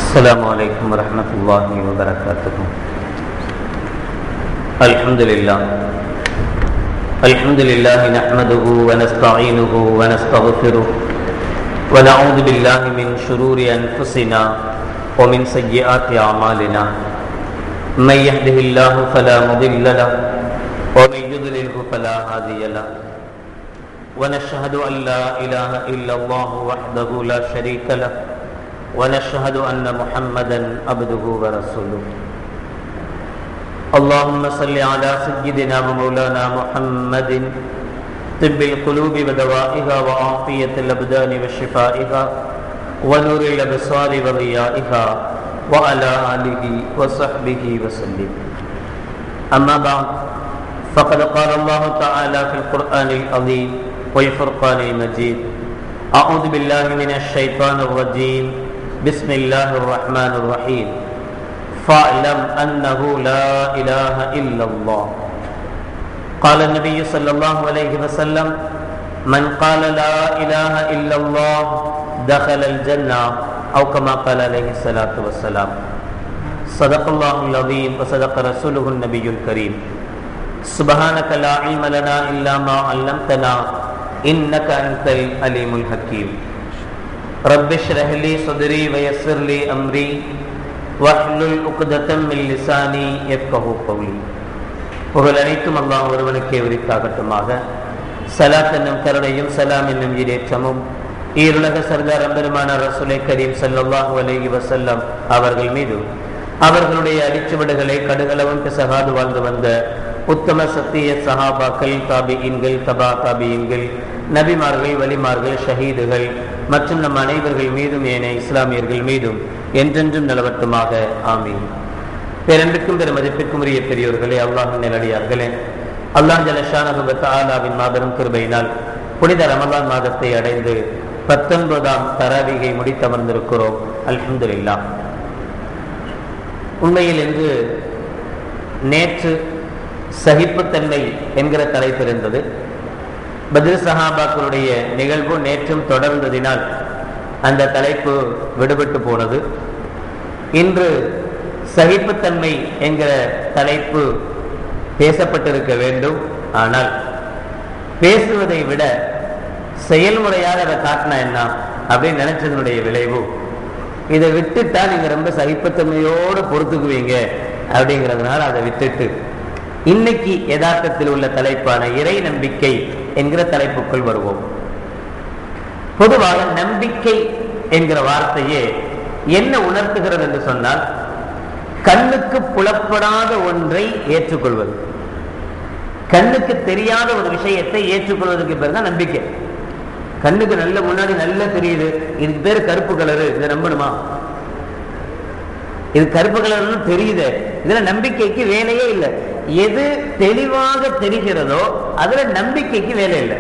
السلام عليكم ورحمة الله وبركاته. الحمد لله نحمده ونستعينه ونستغفره ونعوذ بالله من شرور أنفسنا ومن سيئات أعمالنا. من يهده الله فلا مضل له ومن يضلله فلا هادي له. ونشهد أن لا إله إلا الله وحده لا شريك له ونشهد أن محمدا عبده ورسوله. اللهم صل على سيدنا ومولانا محمد طب القلوب ودوائها وعافية الأبدان وشفائها ونور الأبصار وضيائها وعلى آله وصحبه وسلم. أما بعد، فقد قال الله تعالى في القرآن العظيم والفرقان المجيد: أعوذ بالله من الشيطان الرجيم، بسم الله الرحمن الرحيم. فاعلم أنه لا إله إلا الله. قال النبي صلى الله عليه وسلم: من قال لا إله إلا الله دخل الجنة، أو كما قال عليه الصلاة والسلام. صدق الله العظيم وصدق رسوله النبي الكريم. سبحانك لا علم لنا إلا ما علمتنا إنك أنت العليم الحكيم. رب اشرح لي صدري ويسر لي أمري واحلل عقدة من لساني يفقهوا قولي. புகழ் அனைத்தும் அல்லாஹ் ஒருவனுக்கே உரித்தாகட்டுமாக. ஸலாத் என்னும் கருணையும் சலாம் என்னும் ஈடேற்றமும் ஈருலக சர்தார் பெருமான ரசூலை கரீம் ஸல்லல்லாஹு அலைஹி வஸல்லம் அவர்கள் மீதும் அவர்களுடைய அடிச்சுவடுகளை கடுகளவும் பிசகாது வாழ்ந்து வந்த உத்தம சத்திய சஹாபாக்கள், தாபிஈன்கள், தபா தாபிஈன்கள், நபிமார்கள், வலிமார்கள், ஷஹீதுகள் மற்றும் நம் அனைவர்கள் மீதும் ஏனைய இஸ்லாமியர்கள் மீதும் என்றென்றும் நிலவட்டுமாக. ஆமீன். பேரன்புக்கும் பெருமதிப்பிற்கும் உரிய பெரியோர்களே, அல்லாஹ்வின் நல்லடியார்களே, அல்லாஹ் ஜல்ல ஷானஹு வ தஆலாவின் மாபெரும் கிருபையினால் புனித ரமலான் மாதத்தை அடைந்து 19ஆம் தராவீகை முடித்தமர்ந்திருக்கிறோம். அல்ஹம்துலில்லாஹ். உண்மையில் என்று நேற்று சகிப்புத்தன்மை என்கிற தலைப்பு இருந்தது. பத்ர் சஹாபாக்களுடைய நிகழ்வு நேற்றும் தொடர்ந்ததினால் அந்த தலைப்பு விடுபட்டு போனது. இன்று சகிப்புத்தன்மை என்கிற தலைப்பு பேசப்பட்டிருக்க வேண்டும். ஆனால் பேசுவதை விட செயல்முறையாக அதை காட்டினா என்ன அப்படின்னு நினைச்சதனுடைய விளைவு, இதை விட்டுட்டா நீங்க ரொம்ப சகிப்புத்தன்மையோடு பொறுத்துக்குவீங்க அப்படிங்கிறதுனால அதை விட்டுட்டு இன்னைக்கு யதார்த்தத்தில் உள்ள தலைப்பான இறை நம்பிக்கை என்கிற தலைப்புக்குள் வருவோம். பொதுவாக நம்பிக்கை என்கிற வார்த்தையே என்ன உணர்த்துகிறது என்று சொன்னால், கண்ணுக்கு புலப்படாத ஒன்றை ஏற்றுக்கொள்வது, கண்ணுக்கு தெரியாத ஒரு விஷயத்தை ஏற்றுக்கொள்வதற்கு பேர் தான் நம்பிக்கை. கண்ணுக்கு நல்ல முன்னாடி நல்லா தெரியுது, இதுக்கு பேர் கருப்பு கலரு, இதை நம்பணுமா? இது கருப்பு கலர்னு தெரியுது, இதுல நம்பிக்கைக்கு வேலையே இல்லை. எது தெளிவாக தெரிகிறதோ அதுல நம்பிக்கைக்கு வேலை இல்லை.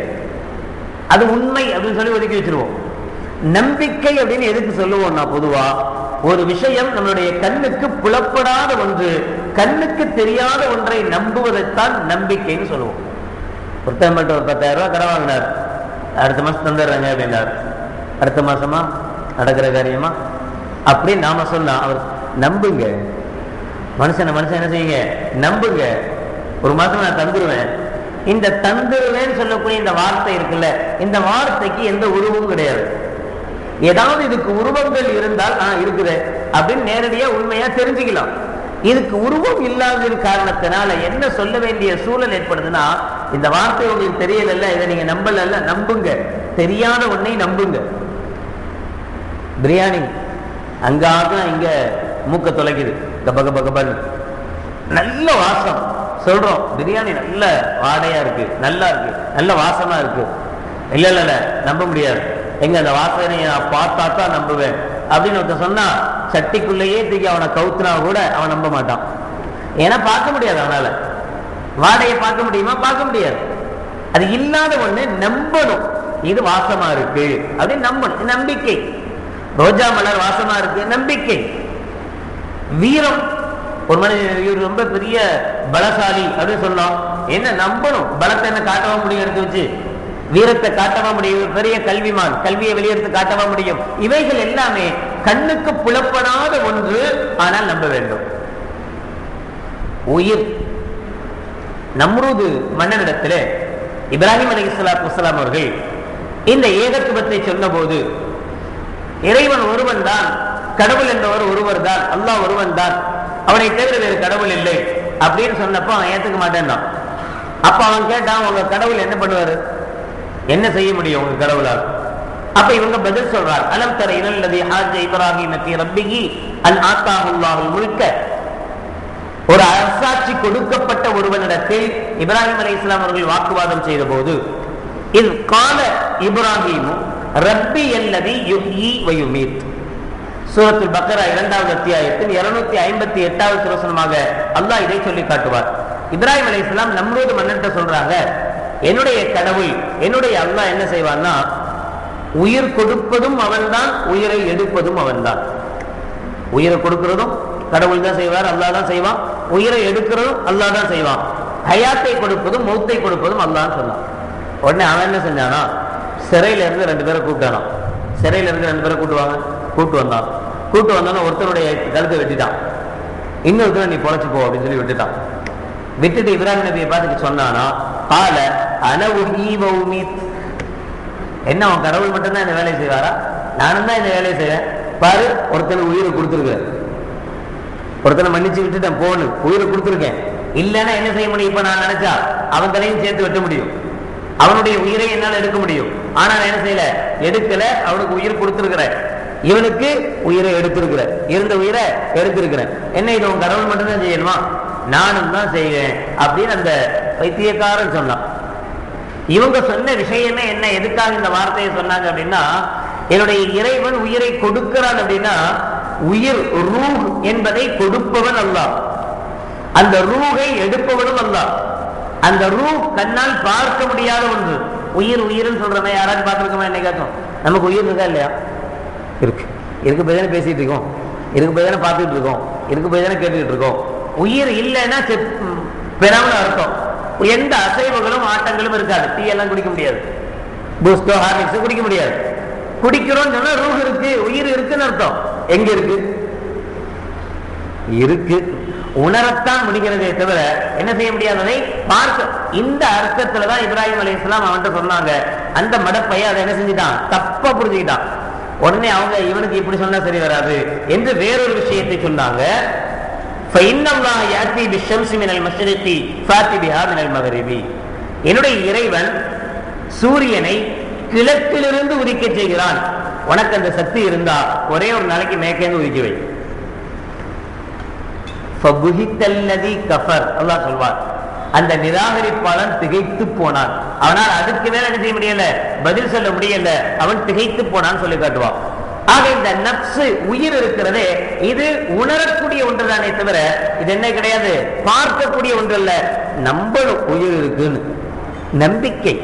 அது உண்மை அப்படின்னு சொல்லி ஒதுக்கி வச்சிருவோம். நம்பிக்கை அப்படின்னு எதுக்கு சொல்லுவோம்னா, பொதுவா ஒரு விஷயம் நம்மளுடைய கண்ணுக்கு புலப்படாத ஒன்று, கண்ணுக்கு தெரியாத ஒன்றை நம்புவதைத்தான் நம்பிக்கைன்னு சொல்லுவோம். ஒருத்தன் மட்டும் ஒரு 10,000 ரூபாய் கடன் வாங்கினார், அடுத்த மாசம் தந்துடுறாங்க அப்படின்னார். அடுத்த மாசமா நடக்கிற காரியமா அப்படின்னு நாம சொன்னா அவர் நம்புங்க. மனுஷன் என்ன செய்யுங்க, நம்புங்க. ஒரு மாசம் நான் தந்துருவேன். இந்த தந்துருவேன்னு சொல்லக்கூடிய இந்த வார்த்தை இருக்குல்ல, இந்த வார்த்தைக்கு எந்த உருவமும் கிடையாது. ஏதாவது இதுக்கு உருவங்கள் இருந்தால் இருக்குது அப்படின்னு நேரடியா உண்மையா தெரிஞ்சுக்கலாம். இதுக்கு உருவம் இல்லாத காரணத்தினால என்ன சொல்ல வேண்டிய சூழல் ஏற்படுதுன்னா, இந்த வார்த்தை உங்களுக்கு தெரியல, இதை நீங்க நம்பல, நம்புங்க. தெரியாத ஒன்னை நம்புங்க. பிரியாணி அங்காக இங்க மூக்க தொலைக்குது, கப கப கபன்னு நல்ல வாசம் சொல்றோம். பிரியாணி நல்ல வாடையா இருக்கு, நல்லா இருக்கு, நல்ல வாசமா இருக்கு. இல்ல நம்ப முடியாது. எங்க அந்த வாசனையை நான் பார்த்தா தான் நம்புவேன் அப்படின்னு ஒருத்தர் சொன்னா, சட்டிக்குள்ளேயே தூக்கி அவனை கவுத்துனா கூட அவன் நம்ப மாட்டான். ஏன்னா பார்க்க முடியாது, அவனால வாடையை பார்க்க முடியுமா? பார்க்க முடியாது. அது இல்லாத ஒண்ணு நம்பணும். இது வாசமா இருக்கு அப்படின்னு நம்பணும், நம்பிக்கை. ரோஜா மலர் வாசமா இருக்கு, நம்பிக்கை. வீரம், ஒரு மனிதன் இவர் ரொம்ப பெரிய பலசாலி அப்படின்னு சொன்னோம், என்ன நம்பணும். பலத்தை என்ன காட்டவா முடியும்? எடுத்து வச்சு வீரத்தை காட்டவா முடியும்? பெரிய கல்விமான், கல்வியை வெளியெடுத்து காட்டவா முடியும்? இவைகள் எல்லாமே கண்ணுக்கு புலப்படாத ஒன்று, ஆனால் நம்ப வேண்டும். உயிர். நம்ரூது மன்னனிடத்திலே இப்ராஹிம் அலைஹிஸ்ஸலாத்து வஸ்ஸலாம் அவர்கள் இந்த ஏகத்துவத்தை சொன்ன போது, இறைவன் ஒருவன் தான், கடவுள் என்பவர் ஒருவர் தான், அல்லாஹ் ஒருவன் தான், அவனை தவிர வேறு கடவுள் இல்லை அப்படின்னு சொன்னப்போ அவன் ஏத்துக்க மாட்டேன். அப்ப அவன் கேட்டான், உங்க கடவுள் என்ன பண்ணுவாரு, என்ன செய்ய முடியும் உங்க கடவுளால்? அப்ப இவங்க பதில் சொல்றார், அலம் தர இலல்லதி ஹாஜ இப்ராஹிம் ஃபீ ரப்பிஹி அன் ஆத்தாஹுல்லாஹுல் முல்க. ஒரு அரசாட்சி கொடுக்கப்பட்ட ஒருவனிடத்தில் இப்ராஹிம் அலைஹிஸ்ஸலாம் அவர்கள் வாக்குவாதம் செய்த போது, இல் கால இப்ராஹிம் ரப்பி அல்லதி யுஹ்யி வ யுமீத். சூரத்துல் பக்ரா 2வது அத்தியாயத்தில் 258வது வசனமாக அல்லாஹ் இதை சொல்லி காட்டுவார். இப்ராஹிம் அலைஹிஸ்ஸலாம் நம்ரூது மன்னன்ட்ட சொல்றாங்க, என்னுடைய கடவுள், என்னுடைய அல்லாஹ் என்ன செய்வான்னா, உயிர் கொடுப்பதும் அவன்தான், உயிரை எடுப்பதும் அவன்தான். உயிரை கொடுக்கிறதும் கடவுள் தான் செய்வார், அல்லாஹ் தான் செய்வான். உயிரை எடுக்கிறதும் அல்லாஹ் தான் செய்வான். ஹயாத்தை கொடுப்பதும் மௌத்தை கொடுப்பதும் அல்லாஹ்னு சொன்னான். உடனே அவன் என்ன செஞ்சானா, சிறையில இருந்து 2 பேரை கூப்பிட்டானான். சிறையில இருந்து 2 பேரை கூட்டு வந்தான ஒருத்தருடைய கழுத்தை வெட்டிட்டான், இன்னொருத்தர் நீ பொழைச்சு போ அப்படின்னு சொல்லி விட்டுட்டான். விட்டுட்டு இப்ராஹிம் நபியை பார்த்துட்டு சொன்னானா, கால அன உஹ்யி வ உமீத். என்ன அவன் கடவுள் மட்டும்தான் இந்த வேலையை செய்வாரா? நானும் தான் இந்த வேலையை செய்வேன். பாரு, ஒருத்தனை உயிரை கொடுத்துருக்கேன், ஒருத்தனை மன்னிச்சு விட்டுட்டேன், போன்னு உயிரை கொடுத்துருக்கேன். இல்லைன்னா என்ன செய்ய முடியும்? இப்ப நான் நினைச்சா அவன் தலையும் சேர்த்து வெட்ட முடியும், அவனுடைய உயிரை என்னால் எடுக்க முடியும். ஆனா நான் என்ன செய்யல, எடுக்கல. அவனுக்கு உயிர் கொடுத்திருக்கிற, இவனுக்கு உயிரை எடுத்திருக்கிற, இருந்த உயிரை எடுத்திருக்கிற. என்ன இது உன் கடவுள் மட்டும்தான் செய்யணுமா? நானும் தான் செய்வேன் அப்படின்னு அந்த பைத்தியக்காரன் சொன்னான். இவங்க சொன்ன விஷயமே என்ன, எதுக்காக இந்த வார்த்தையை சொன்னாங்க அப்படின்னா, என்னுடைய இறைவன் உயிரை கொடுக்கிறான் அப்படின்னா, உயிர் ரூஹ் என்பதை கொடுப்பவன் அல்லாஹ், அந்த ரூஹை எடுப்பவனும் அல்லாஹ். அந்த ரூஹ் கண்ணால் பார்க்க முடியாத ஒன்று. உயிர் உயிர்னு சொல்றமே, யாராவது பார்த்துருக்கோமா? என்ன கேட்கும், நமக்கு உயிர் இருக்கா இல்லையா? இருக்கு போய் தானே பேசிட்டு இருக்கோம், இருக்கு போய் தானே பார்த்துட்டு இருக்கோம், இருக்கு போய் தானே கேட்டுக்கிட்டு இருக்கோம். உயிர் இல்லைன்னா பெறாமல் அர்த்தம். எந்த அசைவுகளும் ஆட்டங்களும் இருக்காது. டீ எல்லாம் குடிக்க முடியாது, பூஸ்டோ ஹார்லிக்ஸ் குடிக்க முடியாது. குடிக்கிறோம் சொன்னா ரூஹ் இருக்கு, உயிர் இருக்குன்னு அர்த்தம். எங்க இருக்கு? இருக்கு, உணரத்தான் முடிகிறதே தவிர என்ன செய்ய முடியாததை பார்க்க. இந்த அர்த்தத்துலதான் இப்ராஹிம் அலைஹிஸ்ஸலாம் அவன்கிட்ட சொன்னாங்க. அந்த மடப்பைய அதை என்ன செஞ்சுட்டான், தப்பா புரிஞ்சுக்கிட்டான். உடனே அவங்க இவனுக்கு இப்படி சொன்னா சரி வராது என்று வேறொரு விஷயத்தை சொன்னாங்க. என்னுடைய இறைவன் சூரியனை கிழக்கிலிருந்து உதிக்க செய்கிறான். உனக்கு அந்த சக்தி இருந்தா ஒரே ஒரு நாளைக்கு மேற்கேந்து உதிக்க வை. அல்லாஹ் சொல்வார், அந்த நிராகரிப்பாளன் திகைத்து போனான். அவனால் அதுக்கு மேல என்ன செய்ய முடியல, பதில் சொல்ல முடியல. அவன் திகைத்து போனான்னு சொல்லி காட்டுவான். ஆக இந்த நப்சு, உயிர் இருக்கிறதே, இது உணரக்கூடிய ஒன்றுதானே தவிர இது என்ன கிடையாது, பார்க்கக்கூடிய ஒன்று அல்ல. நம்பணும் உயிர் இருக்குன்னு, நம்பிக்கை.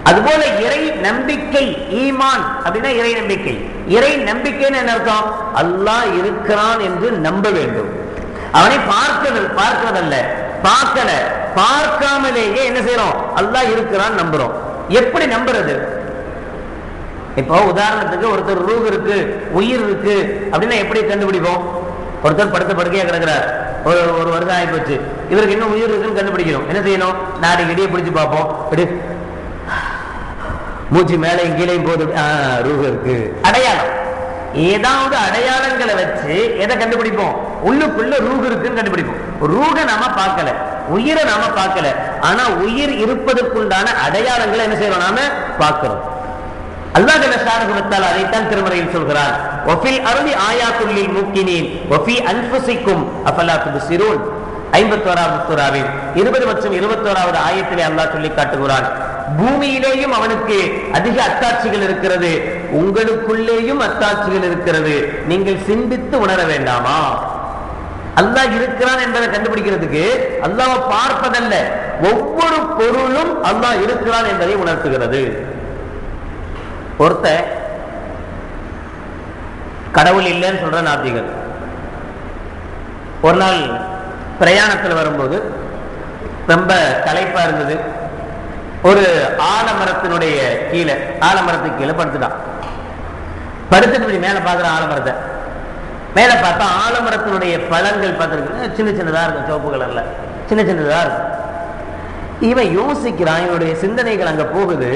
அதுபோல இறை நம்பிக்கை, ஈமான் அப்படின்னா இறை நம்பிக்கை. இறை நம்பிக்கைன்னு என்ன அர்த்தம்? அல்லாஹ் இருக்கிறான் என்று நம்ப வேண்டும். அவனை பார்க்கிறதல்ல, பார்க்கல, பார்க்காமலேயே என்ன செய்யறோம், அல்லாஹ் இருக்கிறான் நம்புறோம். எப்படி நம்புறது? இப்போ உதாரணத்துக்கு ஒருத்தர் ரூஹ் இருக்கு, உயிர் இருக்கு அப்படின்னா எப்படி கண்டுபிடிப்போம்? ஒருத்தர் படுத்த படுக்கையா கிடக்கிறார், ஒரு வருஷம் ஆகி போச்சு, இவருக்கு இன்னும் உயிர் இருக்குன்னு கண்டுபிடிக்கணும். என்ன செய்யணும்? நாடி இடியை பிடிச்சு பார்ப்போம், மூச்சு மேலையும் கீழையும் போது, ரூஹ் இருக்கு. அடையாளம், ஏதாவது அடையாளங்களை வச்சு எதை கண்டுபிடிப்போம்? உள்ளுக்குள்ள ரூஹ் இருக்குன்னு கண்டுபிடிப்போம். ரூஹை நாம பார்க்கல, உயிரை நாம பார்க்கல, ஆனா உயிர் இருப்பதற்குண்டான அடையாளங்களை என்ன செய்யறோம்? நாம பார்க்கிறோம். அல்லாஹ் ஜல்ல ஷானஹு வ தஆலா அதைத்தான் திருமறையில் சொல்கிறார், வஃபில் அர்தி ஆயாத்துல் லில் முக்மினீன் வஃபி அன்ஃபுசிக்கும் அஃபலா துப்சிரூன். 51வது சூராவில் 20 மற்றும் 21வது ஆயத்திலே அல்லாஹ் சொல்லி காட்டுகிறான், பூமியிலேயும் அவனுக்கு அதிக அத்தாட்சிகள் இருக்கிறது, உங்களுக்குள்ளேயும் அத்தாட்சிகள் இருக்கிறது, நீங்கள் சிந்தித்து உணர வேண்டாமா? அல்லாஹ் இருக்கிறான் என்பதை கண்டுபிடிக்கிறதுக்கு அல்லாஹ் பார்ப்பதல்ல, ஒவ்வொரு பொருளும் அல்லாஹ் இருக்கிறான் என்பதை உணர்த்துகிறது. ஒருத்த கடவுள் இல்லைன்னு சொல்ற நாத்திகர் ஒரு நாள் பிரயாணத்தில் வரும்போது ரொம்ப களைப்பா இருந்தது. ஒரு ஆலமரத்தினுடைய கீழே, ஆலமரத்துக்கு கீழே படுத்துட்டான். படுத்துட்டு மேல பாக்குற ஆலமரத்தை, மேல பார்த்தா ஆலமரத்தினுடைய பழங்கள் பார்த்துருக்கு, சின்ன சின்னதா இருக்கும், சிவப்பு கலர்ல சின்ன சின்னதா இருக்கும். இவன் யோசிக்கிறான், இவனுடைய சிந்தனைகள் அங்க போகுது.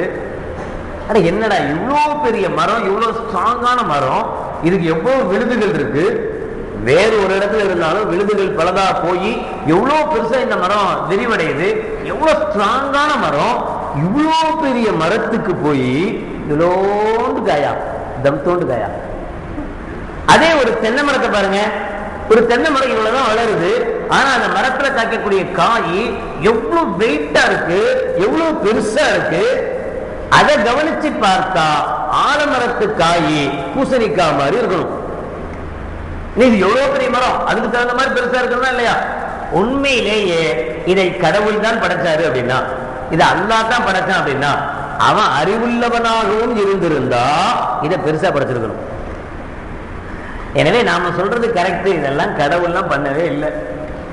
அட என்னடா இவ்வளோ பெரிய மரம், இவ்வளோ ஸ்ட்ராங்கான மரம், இதுக்கு எவ்வளவு விழுதுகள் இருக்கு, வேறு ஒரு இடத்துல இருந்தாலும் விழுதுகள் பலதா போய் எவ்வளோ பெருசா இந்த மரம் விரிவடையுது, எவ்வளவு ஸ்ட்ராங்கான மரம், இவ்வளோ பெரிய மரத்துக்கு போய் இவ்வளோண்டு காயா, தம் தோண்டு காயா. அதே ஒரு தென்னை மரத்தை பாருங்க, ஒரு தென்னை மரம் இவ்வளவுதான் வளருது, ஆனா அந்த மரத்துல காய்க்கக்கூடிய காய் எவ்வளவு வெயிட்டா இருக்கு, எவ்வளவு பெருசா இருக்கு. அதை கவனிச்சு பார்த்தா ஆலமரத்து காய் பூசணிக்காய் மாதிரி இருக்கணும். இது எவ்வளவு பெரிய மரம், அதுக்கு தகுந்த மாதிரி பெருசா இருக்கணும்னா இல்லையா? உண்மையிலேயே இதை கடவுள் தான் படைச்சாரு அப்படின்னா, இதை அல்லாஹ் தான் படைச்சான் அப்படின்னா, அவன் அறிவுள்ளவனாகவும் இருந்திருந்தா இதை பெருசா படைச்சிருக்கணும். எனவே நாம சொல்றது கரெக்ட், இதெல்லாம் கடவுள்லாம் பண்ணவே இல்லை,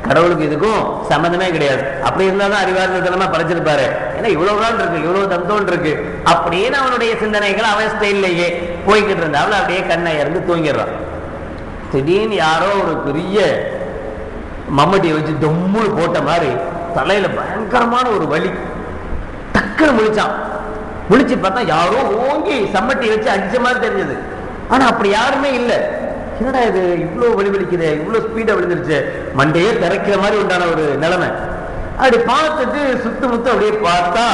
கடவுளுக்கு இதுக்கும் சம்மந்தமே கிடையாது. அப்படி இருந்தாதான் அறிவார்த்தனமா படைச்சிருப்பாரு. ஏன்னா இவ்வளவுதான் இருக்கு, இவ்வளவு தந்தோன் இருக்கு அப்படின்னு அவனுடைய சிந்தனைகள் அவஸ்தையிலேயே போய்கிட்டு இருந்தாலும் அப்படியே கண்ணை இறந்து தூங்கிடுறான். திடீர்னு யாரோ ஒரு பெரிய மம்மட்டியை வச்சு தொம்முன்னு போட்ட மாதிரி தலையில பயங்கரமான ஒரு வலி, டக்குன்னு முழிச்சான். முழிச்சு பார்த்தா யாரோ ஓங்கி சம்மட்டியை வச்சு அடிச்ச மாதிரி தெரிஞ்சது. ஆனா அப்படி யாருமே இல்லை. என்னடா இது இவ்வளவு வலி வலிக்குது, இவ்வளவு ஸ்பீடா விழுந்துருச்சு, மண்டையே திறக்கிற மாதிரி உண்டான ஒரு நிலைமை. அப்படி பார்த்துட்டு சுத்து முத்து அப்படியே பார்த்தா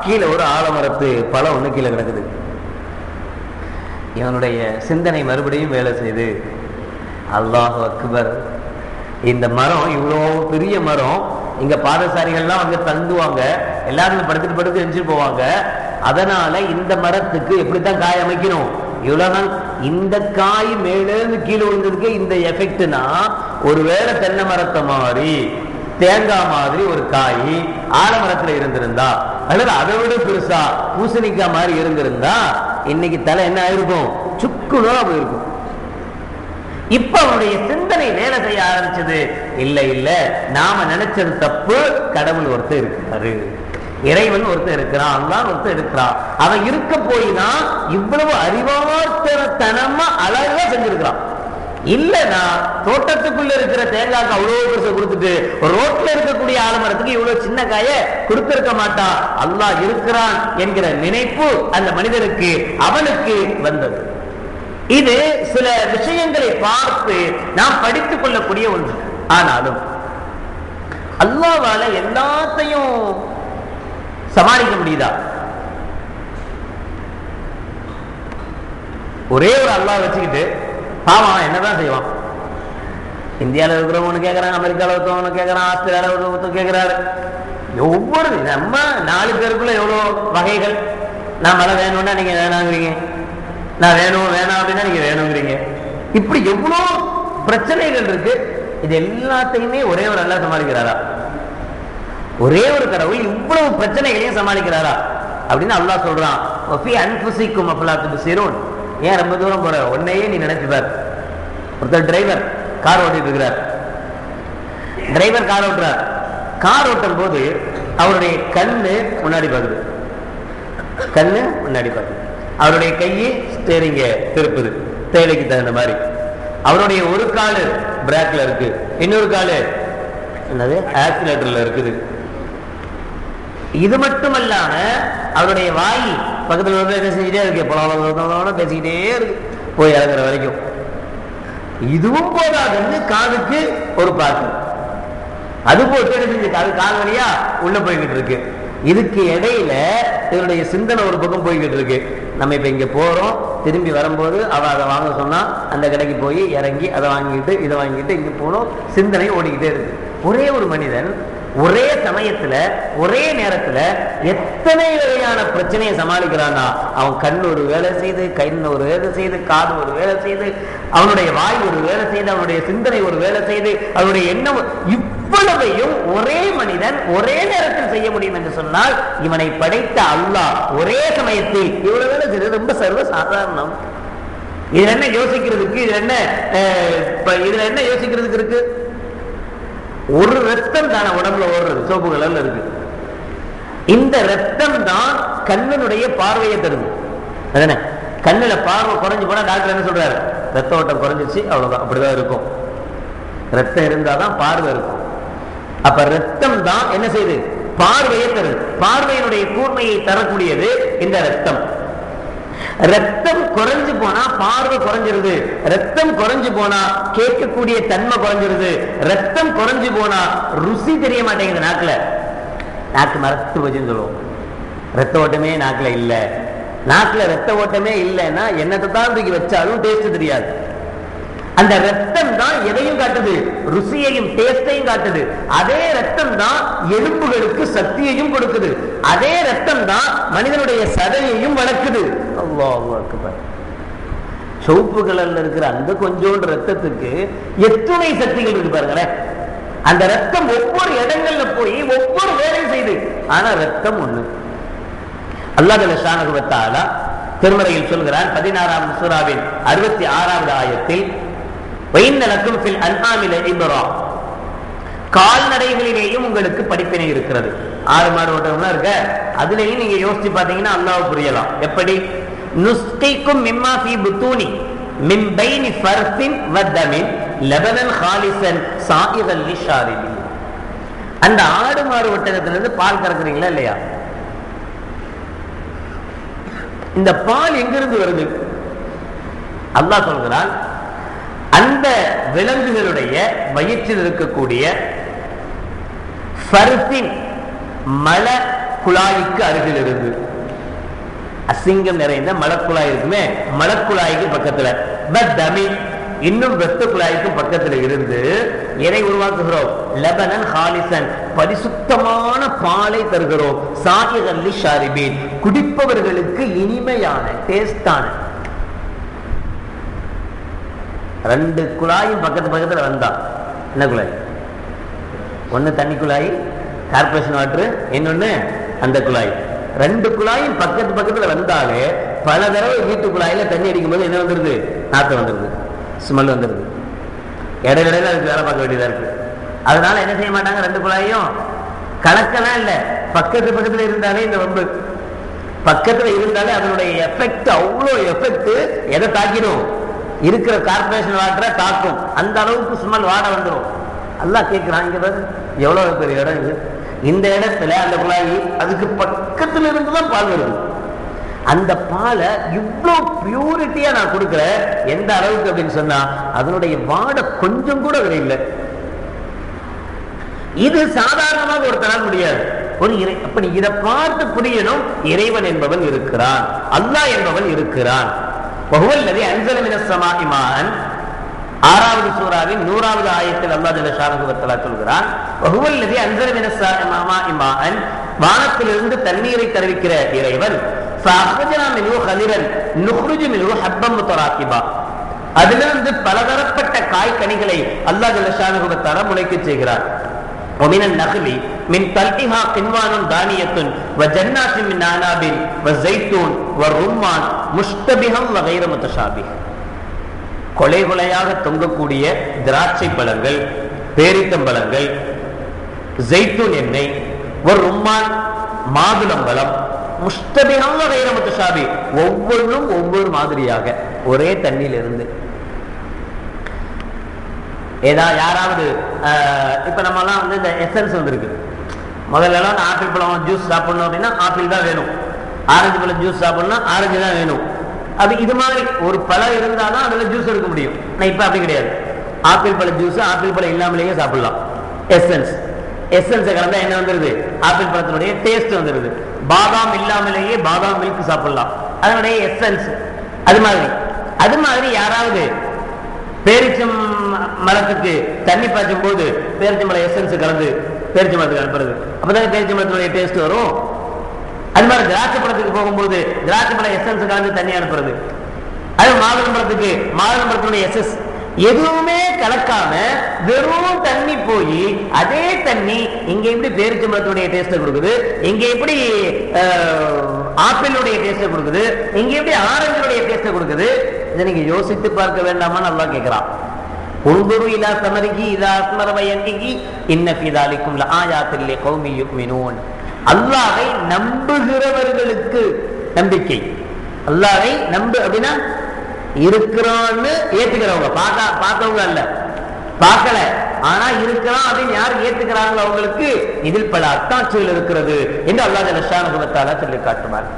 கீழே ஒரு ஆலமரத்து பழம் ஒண்ணு கீழே கிடக்குது. இவனுடைய சிந்தனை மறுபடியும் வேலை செய்து, அல்லாஹ் அக்பர், இந்த மரம் இவ்வளோ பெரிய மரம், இங்க பாதசாரிகள்லாம் வந்து தந்துவாங்க, எல்லாரும் படுத்துட்டு படுத்து எரிஞ்சு போவாங்க, அதனால இந்த மரத்துக்கு எப்படித்தான் காய் அமைக்கணும், இவ்வளவுதான். இந்த காய் மேலேருந்து கீழே விழுந்ததுக்கு இந்த எஃபெக்ட்னா, ஒருவேளை தென்னை மரத்தை மாதிரி தேங்காய் மாதிரி ஒரு காய் ஆலமரத்துல இருந்திருந்தா, அல்லது அதை விட பெருசா பூசணிக்காய் மாதிரி இருந்திருந்தா இன்னைக்கு தலை என்ன ஆயிருக்கும், சுக்குனோ போயிருக்கும். இப்ப அவனுடைய சிந்தனை வேலை செய்ய ஆரம்பிச்சது. இல்ல இல்ல, நாம நினைச்சது தப்பு, கடவுள் ஒருத்தர் இருக்கிறாரு, இறைவன் ஒருத்தர் இருக்கிறான், அல்லாஹ் ஒருத்தர் இருக்கிறான். அவன் இருக்க போய்தான் இவ்வளவு அறிவார்த்தனமா அழகா செஞ்சிருக்கிறான். இல்லனா தோட்டத்துக்குள்ள இருக்கிற தேங்காய்க்கு அவ்வளவு பெருசை கொடுத்துட்டு ரோட்ல இருக்கக்கூடிய ஆலமரத்துக்கு இவ்வளவு சின்ன காய கொடுத்திருக்க மாட்டான். அல்லாஹ் இருக்கிறான் என்கிற நினைப்பு அந்த மனிதனுக்கு அவனுக்கு வந்தது. இது சில விஷயங்களை பார்த்து நாம் படித்துக் கொள்ளக்கூடிய ஒன்று. ஆனாலும் அல்லாஹ்வால எல்லாத்தையும் சமாளிக்க முடியுதா? ஒரே ஒரு அல்லாஹ் வச்சுக்கிட்டு பாவம் என்னதான் செய்வான்? இந்தியாவில் இருக்கிறவங்க கேட்கறாங்க, அமெரிக்காவில் ஒருத்தவங்க கேட்கறான், ஆஸ்திரேலியாவில் ஒருத்தர் கேட்கிறாரு. ஒவ்வொரு நம்ம 4 பேருக்குள்ள எவ்வளவு வகைகள். நான் மழை வேணும்னா நீங்க வேணாங்கிறீங்க, நான் வேணும் வேணாம் அப்படின்னா நீங்க வேணுங்கிறீங்க. இப்படி எவ்வளவு பிரச்சனைகள் இருக்கு. இது எல்லாத்தையுமே ஒரே ஒரு அல்லாஹ் சமாளிக்கிறாரா? ஒரே ஒரு கடவுள் இவ்வளவு பிரச்சனைகளையும் சமாளிக்கிறாரா அப்படின்னு அல்லாஹ் சொல்றான். ஏன் ரொம்ப தூரம் போற, உன்னையே நீ நினைச்சுப்பார். ஒருத்தர் டிரைவர் கார் ஓட்டிட்டு இருக்கிறார். Driver car ஓட்டுறார். கார் ஓட்டும் போது அவருடைய கண்ணு முன்னாடி பார்க்குது, கண்ணு முன்னாடி பார்க்குது. அவருடைய கையை ஸ்டேரிங்க திருப்புது தேவைக்கு தகுந்த மாதிரி. அவருடைய ஒரு காலு பிரேக்ல இருக்கு, இன்னொரு காலு என்னது ஆக்சிலேட்டர்ல இருக்குது. இது மட்டுமல்லாம அவருடைய வாய் பக்கத்துல என்ன செஞ்சுட்டே இருக்கு, பல பேசிக்கிட்டே இருக்கு போய் இறங்குற வரைக்கும். இதுவும் போதாதுன்னு காதுக்கு ஒரு பாட்டு, அது போட்டு என்ன செஞ்சு அது கால் வழியா உள்ள போய்கிட்டு இருக்கு. இதுக்கு இடையில இதனுடைய சிந்தனை ஒரு பக்கம் போய்கிட்டு இருக்கு. நம்ம இப்ப இங்க போறோம், திரும்பி வரும்போது அவ அதை வாங்க சொன்னா அந்த கடைக்கு போய் இறங்கி அதை வாங்கிட்டு இதை வாங்கிட்டு இங்க போனோம், சிந்தனை ஓடிக்கிட்டே இருக்கு. ஒரே ஒரு மனிதன் ஒரே சமயத்துல ஒரே நேரத்துல எத்தனை வகையான பிரச்சனையை சமாளிக்கிறான்னா, அவன் கண் ஒரு வேலை செய்து, கண் ஒரு வேலை செய்து, காது ஒரு வேலை செய்து, அவனுடைய வாய் ஒரு வேலை செய்து, அவனுடைய சிந்தனை ஒரு வேலை செய்து, அவனுடைய எண்ணம், இவ்வளவையும் ஒரே மனிதன் ஒரே நேரத்தில் செய்ய முடியும் என்று சொன்னால் இவனை படைத்த அல்லாஹ் ஒரே சமயத்தில் இவ்வளவு வேலை செய்வது ரொம்ப சர்வ சாதாரணம். இதுல என்ன யோசிக்கிறதுக்கு, இதுல என்ன யோசிக்கிறதுக்கு இருக்கு? ஒரு ரத்தம் தான உடம்புல ஓடுறது, சோப்பு கலர்ல இருக்கு. இந்த ரத்தம் தான் கண்ணினுடைய பார்வையை தருது. கண்ணுல பார்வை குறைஞ்சு போனா டாக்டர் என்ன சொல்றாரு, ரத்த ஓட்டம் குறைஞ்சிச்சு, அவ்வளவுதான், அப்படிதான் இருக்கும். ரத்தம் இருந்தாதான் பார்வை இருக்கும். அப்ப ரத்தம் தான் என்ன செய்யுது? பார்வையை தருது. பார்வையினுடைய கூர்மையை தரக்கூடியது இந்த ரத்தம். ரத்தம் குறைஞ்சு போனா பார்வை குறைஞ்சிருது. ரத்தம் குறைஞ்சு போனா கேட்கக்கூடிய தன்மை குறைஞ்சிருது. ரத்தம் குறைஞ்சு போனா ருசி தெரிய மாட்டேங்குது. நாக்கு மரத்து போச்சுன்னு சொல்லுவோம். ரத்த ஓட்டமே நாக்குல இல்ல. நாக்குல ரத்த ஓட்டமே இல்லைன்னா என்னத்தை தான் தூக்கி வச்சாலும் டேஸ்ட் தெரியாது. அந்த ரத்தம் தான் எதையும் காட்டுது, ருசியையும் டேஸ்டையும் காட்டுது. அதே ரத்தம் தான் எலும்புகளுக்கு சக்தியையும் கொடுக்குது. அதே ரத்தம் தான் மனிதனுடைய சதையையும் வளர்க்குது. அல்லாஹ் அக்பர். சிவப்பு கலர்ல இருக்கிற அந்த கொஞ்சோண்டு ரத்தத்துக்கு எத்தனை சக்திகள் இருக்கு பாருங்களேன். அந்த ரத்தம் ஒவ்வொரு இடங்கள்ல போய் ஒவ்வொரு வேலை செய்து. ஆனா ரத்தம் ஒண்ணு. அல்லாஹ் ஸுப்ஹானஹு வ தஆலா திருமறையில் சொல்கிறார் 16ஆம் சூராவின் 66வது ஆயத்தில், வைன்னலக்கும் ஃபில் அன்ஆமி லஇப்ரா, கால்நடைகளிலேயும் உங்களுக்கு படிப்பினை இருக்கிறது. ஆடு மாடு ஓட்டம்லாம் இருக்க, அதுலயும் நீங்க யோசிச்சு பாத்தீங்கன்னா அல்லாஹ் புரியலாம். எப்படி? நுஸ்கைக்கும் மிம்மா ஃபீ புத்தூனி மின் பைனி ஃபர்ஸின் வ தமின் லபனன் ஹாலிசன் சாயிகல் லிஷாரிபின். அந்த ஆடு மாடு ஒட்டகத்திலிருந்து பால் கறக்குறீங்களா இல்லையா? இந்த பால் எங்கிருந்து வருது? அல்லாஹ் சொல்கிறான், அந்த விலங்குகளுடைய வயிற்றில் இருக்கக்கூடிய ஃபர்ஸின் மல குழாய்க்கு அருகில் இருந்து. அசிங்கம் நிறைந்த மலக்குழாய் இருக்குமே, மலக்குழாய்க்கு பக்கத்துல பத்தமி, இன்னும் வெத்த குழாய்க்கும் பக்கத்துல இருந்து எதை உருவாக்குகிறோம்? லபனன் ஹாலிசன், பரிசுத்தமான பாலை தருகிறோம். சாயிகல் லிஷாரிபீன், குடிப்பவர்களுக்கு இனிமையான டேஸ்டான. ரெண்டு குழாயும் பக்கத்துல வந்தா என்ன குழாய்? ஒன்னு தண்ணி குழாய், கார்பரேஷன் வாட்டர், இன்னொன்னு அந்த குழாய். ரெண்டு குழாயும் பக்கத்துல வந்தாலே பல தடவை வீட்டு குழாயில தண்ணி அடிக்கும் போது என்ன வந்துருது? நாத்து வந்துருது, ஸ்மெல் வந்துருது. இடையில அதுக்கு வேலை பார்க்க வேண்டியதா இருக்கு. அதனால என்ன செய்ய மாட்டாங்க? ரெண்டு குழாயும் கலக்கலாம் இல்ல, பக்கத்துல இருந்தாலே இந்த வம்பு. பக்கத்துல இருந்தாலே அதனுடைய எஃபெக்ட், அவ்வளோ எஃபெக்ட் எதை தாக்கிடும்? இருக்கிற கார்பரேஷன் வாட்டரை தாக்கும். அந்த அளவுக்கு ஸ்மெல் வாட வந்துடும். அல்லாஹ் கேட்கிறான், இங்க பாரு எவ்வளவு பெரிய இடம் இது, இந்த இடத்துல அந்த குழாய் அதுக்கு பக்கத்துல இருந்துதான் பால் வருது. அந்த பாலை இவ்வளவு பியூரிட்டியா நான் கொடுக்கிறேன். எந்த அளவுக்கு அப்படின்னு சொன்னா அதனுடைய வாட கொஞ்சம் கூட அதுல இல்லை. இது சாதாரணமாக ஒருத்தரால் முடியாது. ஒரு அப்படி இதை பார்த்து புரியணும். இறைவன் என்பவன் இருக்கிறான், அல்லாஹ் என்பவன் இருக்கிறான். வஹுவல்லதி அன்ஸல மினஸ் ஸமாஇ மாஅன், 6வது சூராவின் 100வது ஆயத்தில் அல்லாஹ் ஜல்ல ஷானஹு வ தஆலா சொல்கிறான், வஹுவல்லதி அன்ஸல மினஸ் ஸமாஇ மாஅன், வானத்திலிருந்து தண்ணீரை தருவிக்கிற இறைவன். ஃபஅக்ரஜனா மின்ஹு கலிரன் நுக்ரிஜு மின்ஹு ஹப்பன் முத்தராகிபா, அதிலிருந்து பலதரப்பட்ட காய் கனிகளை அல்லாஹ் ஜல்ல ஷானஹு வ தஆலா முளைக்க செய்கிறார். ومن النخل من طلعها قنوان دانية وجنات من أعناب وزيتون والرمان مشتبها وغير متشابه. கொலை கொலையாக தொங்கக்கூடிய திராட்சை பழங்கள், பேரித்தம்பழங்கள், ஜெய்தூன் எண்ணெய், ஒரு ரும்மான் மாதுளம்பழம், முஷ்டபிஹம் வகைர முத்தஷாபி, ஒவ்வொன்றும் ஒவ்வொரு மாதிரியாக ஒரே தண்ணியில இருந்து. யாராவது இப்ப நம்ம எல்லாம் வந்து இந்த எசன்ஸ் வந்துருக்கு. முதல்ல எல்லாம் ஆப்பிள் பழம் ஜூஸ் சாப்பிடணும் அப்படின்னா ஆப்பிள் தான் வேணும், ஆரஞ்சு பழம் ஜூஸ் சாப்பிடணும்னா ஆரஞ்சு தான் வேணும். அது இது மாதிரி ஒரு பழம் இருந்தாதான் அதுல ஜூஸ் எடுக்க முடியும். நான் இப்ப அப்படி கிடையாது. ஆப்பிள் பழ ஜூஸ் ஆப்பிள் பழம் இல்லாமலேயே சாப்பிடலாம். எசன்ஸ் கலந்தா என்ன வந்துருது? ஆப்பிள் பழத்தினுடைய டேஸ்ட் வந்துருது. பாதாம் இல்லாமலேயே பாதாம் மில்க் சாப்பிடலாம், அதனுடைய எசன்ஸ். அது மாதிரி யாராவது பேரிச்சம் மரத்துக்கு தண்ணி பாய்ச்சும் போது பேரிச்சம்பழ எசன்ஸ் கலந்து பேரிச்சம்பழத்துக்கு அனுப்புறது, அப்பதான் பேரிச்சம்பழத்தினுடைய டேஸ்ட் வரும். அது மாதிரி திராட்சை பழத்துக்கு போகும்போது திராட்சை பழ எசன்ஸ் கலந்து தண்ணி அனுப்புறது. அது மாதுளம்பழத்துக்கு மாதுளம்பழத்தினுடைய எசன்ஸ் எதுவுமே கலக்காம வெறும் தண்ணி போய் அதே தண்ணி இங்க எப்படி பேரிச்சம்பழத்துடைய டேஸ்ட் கொடுக்குது, இங்க எப்படி ஆப்பிளுடைய டேஸ்ட் கொடுக்குது, இங்க எப்படி ஆரஞ்சுடைய டேஸ்ட் கொடுக்குது. இதை நீங்க யோசித்து பார்க்க வேண்டாமான்னு அல்லாஹ் கேட்கிறான். உன்துரு இலா ஸமரிஹி இதா அஸ்மர வ யன்இஹி இன்ன ஃபீ ஸாலிகும் லஆயாத்தின் லிகௌமி யுமினூன். அல்லாஹ்வை நம்புகிறவர்களுக்கு நம்பிக்கை. அல்லாஹ்வை நம்பு அப்படின்னா இருக்கிறான்னு ஏத்துக்கிறவங்க, பார்த்தவங்க அல்ல, பார்க்கல, ஆனா இருக்கிறான் அப்படின்னு யார் ஏத்துக்கிறாங்களோ அவங்களுக்கு இதில் பல அத்தாட்சிகள் இருக்கிறது என்று அல்லாஹ் ஜல்ல ஷானஹு வ தஆலா சொல்லி காட்டுவார்.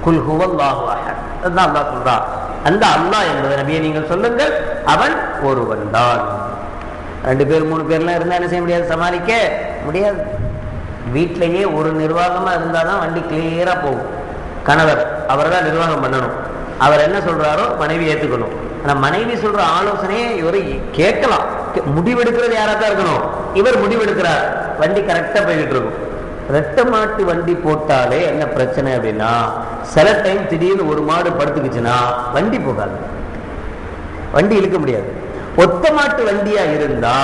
குல் ஹுவல்லாஹு அஹத், அதான் அல்லாஹ் சொல்றான். அந்த அல்லாஹ் என்பது நபியை நீங்கள் சொல்லுங்கள், அவன் ஒருவன் தான். 2 பேர் 3 பேர்லாம் இருந்தா என்ன செய்ய முடியாது, சமாளிக்க முடியாது. வீட்டிலேயே ஒரு நிர்வாகமா இருந்தாதான் வண்டி கிளியரா போகும். கணவர் அவர் தான் நிர்வாகம் பண்ணணும். அவர் என்ன சொல்றாரோ மனைவி ஏத்துக்கணும். ஆனா மனைவி சொல்ற ஆலோசனையை இவரை கேட்கலாம். முடிவெடுக்கிறது யாரா தான் இருக்கணும். இவர் முடிவெடுக்கிறார், வண்டி கரெக்டா போய்கிட்டு இருக்கும். 2 மாட்டு வண்டி போட்டாலே என்ன பிரச்சனை அப்படின்னா, சில டைம் திடீர்னு ஒரு மாடு படுத்துக்குச்சுன்னா வண்டி போகாது, வண்டி இழுக்க முடியாது. ஒத்த மாட்டு வண்டியா இருந்தா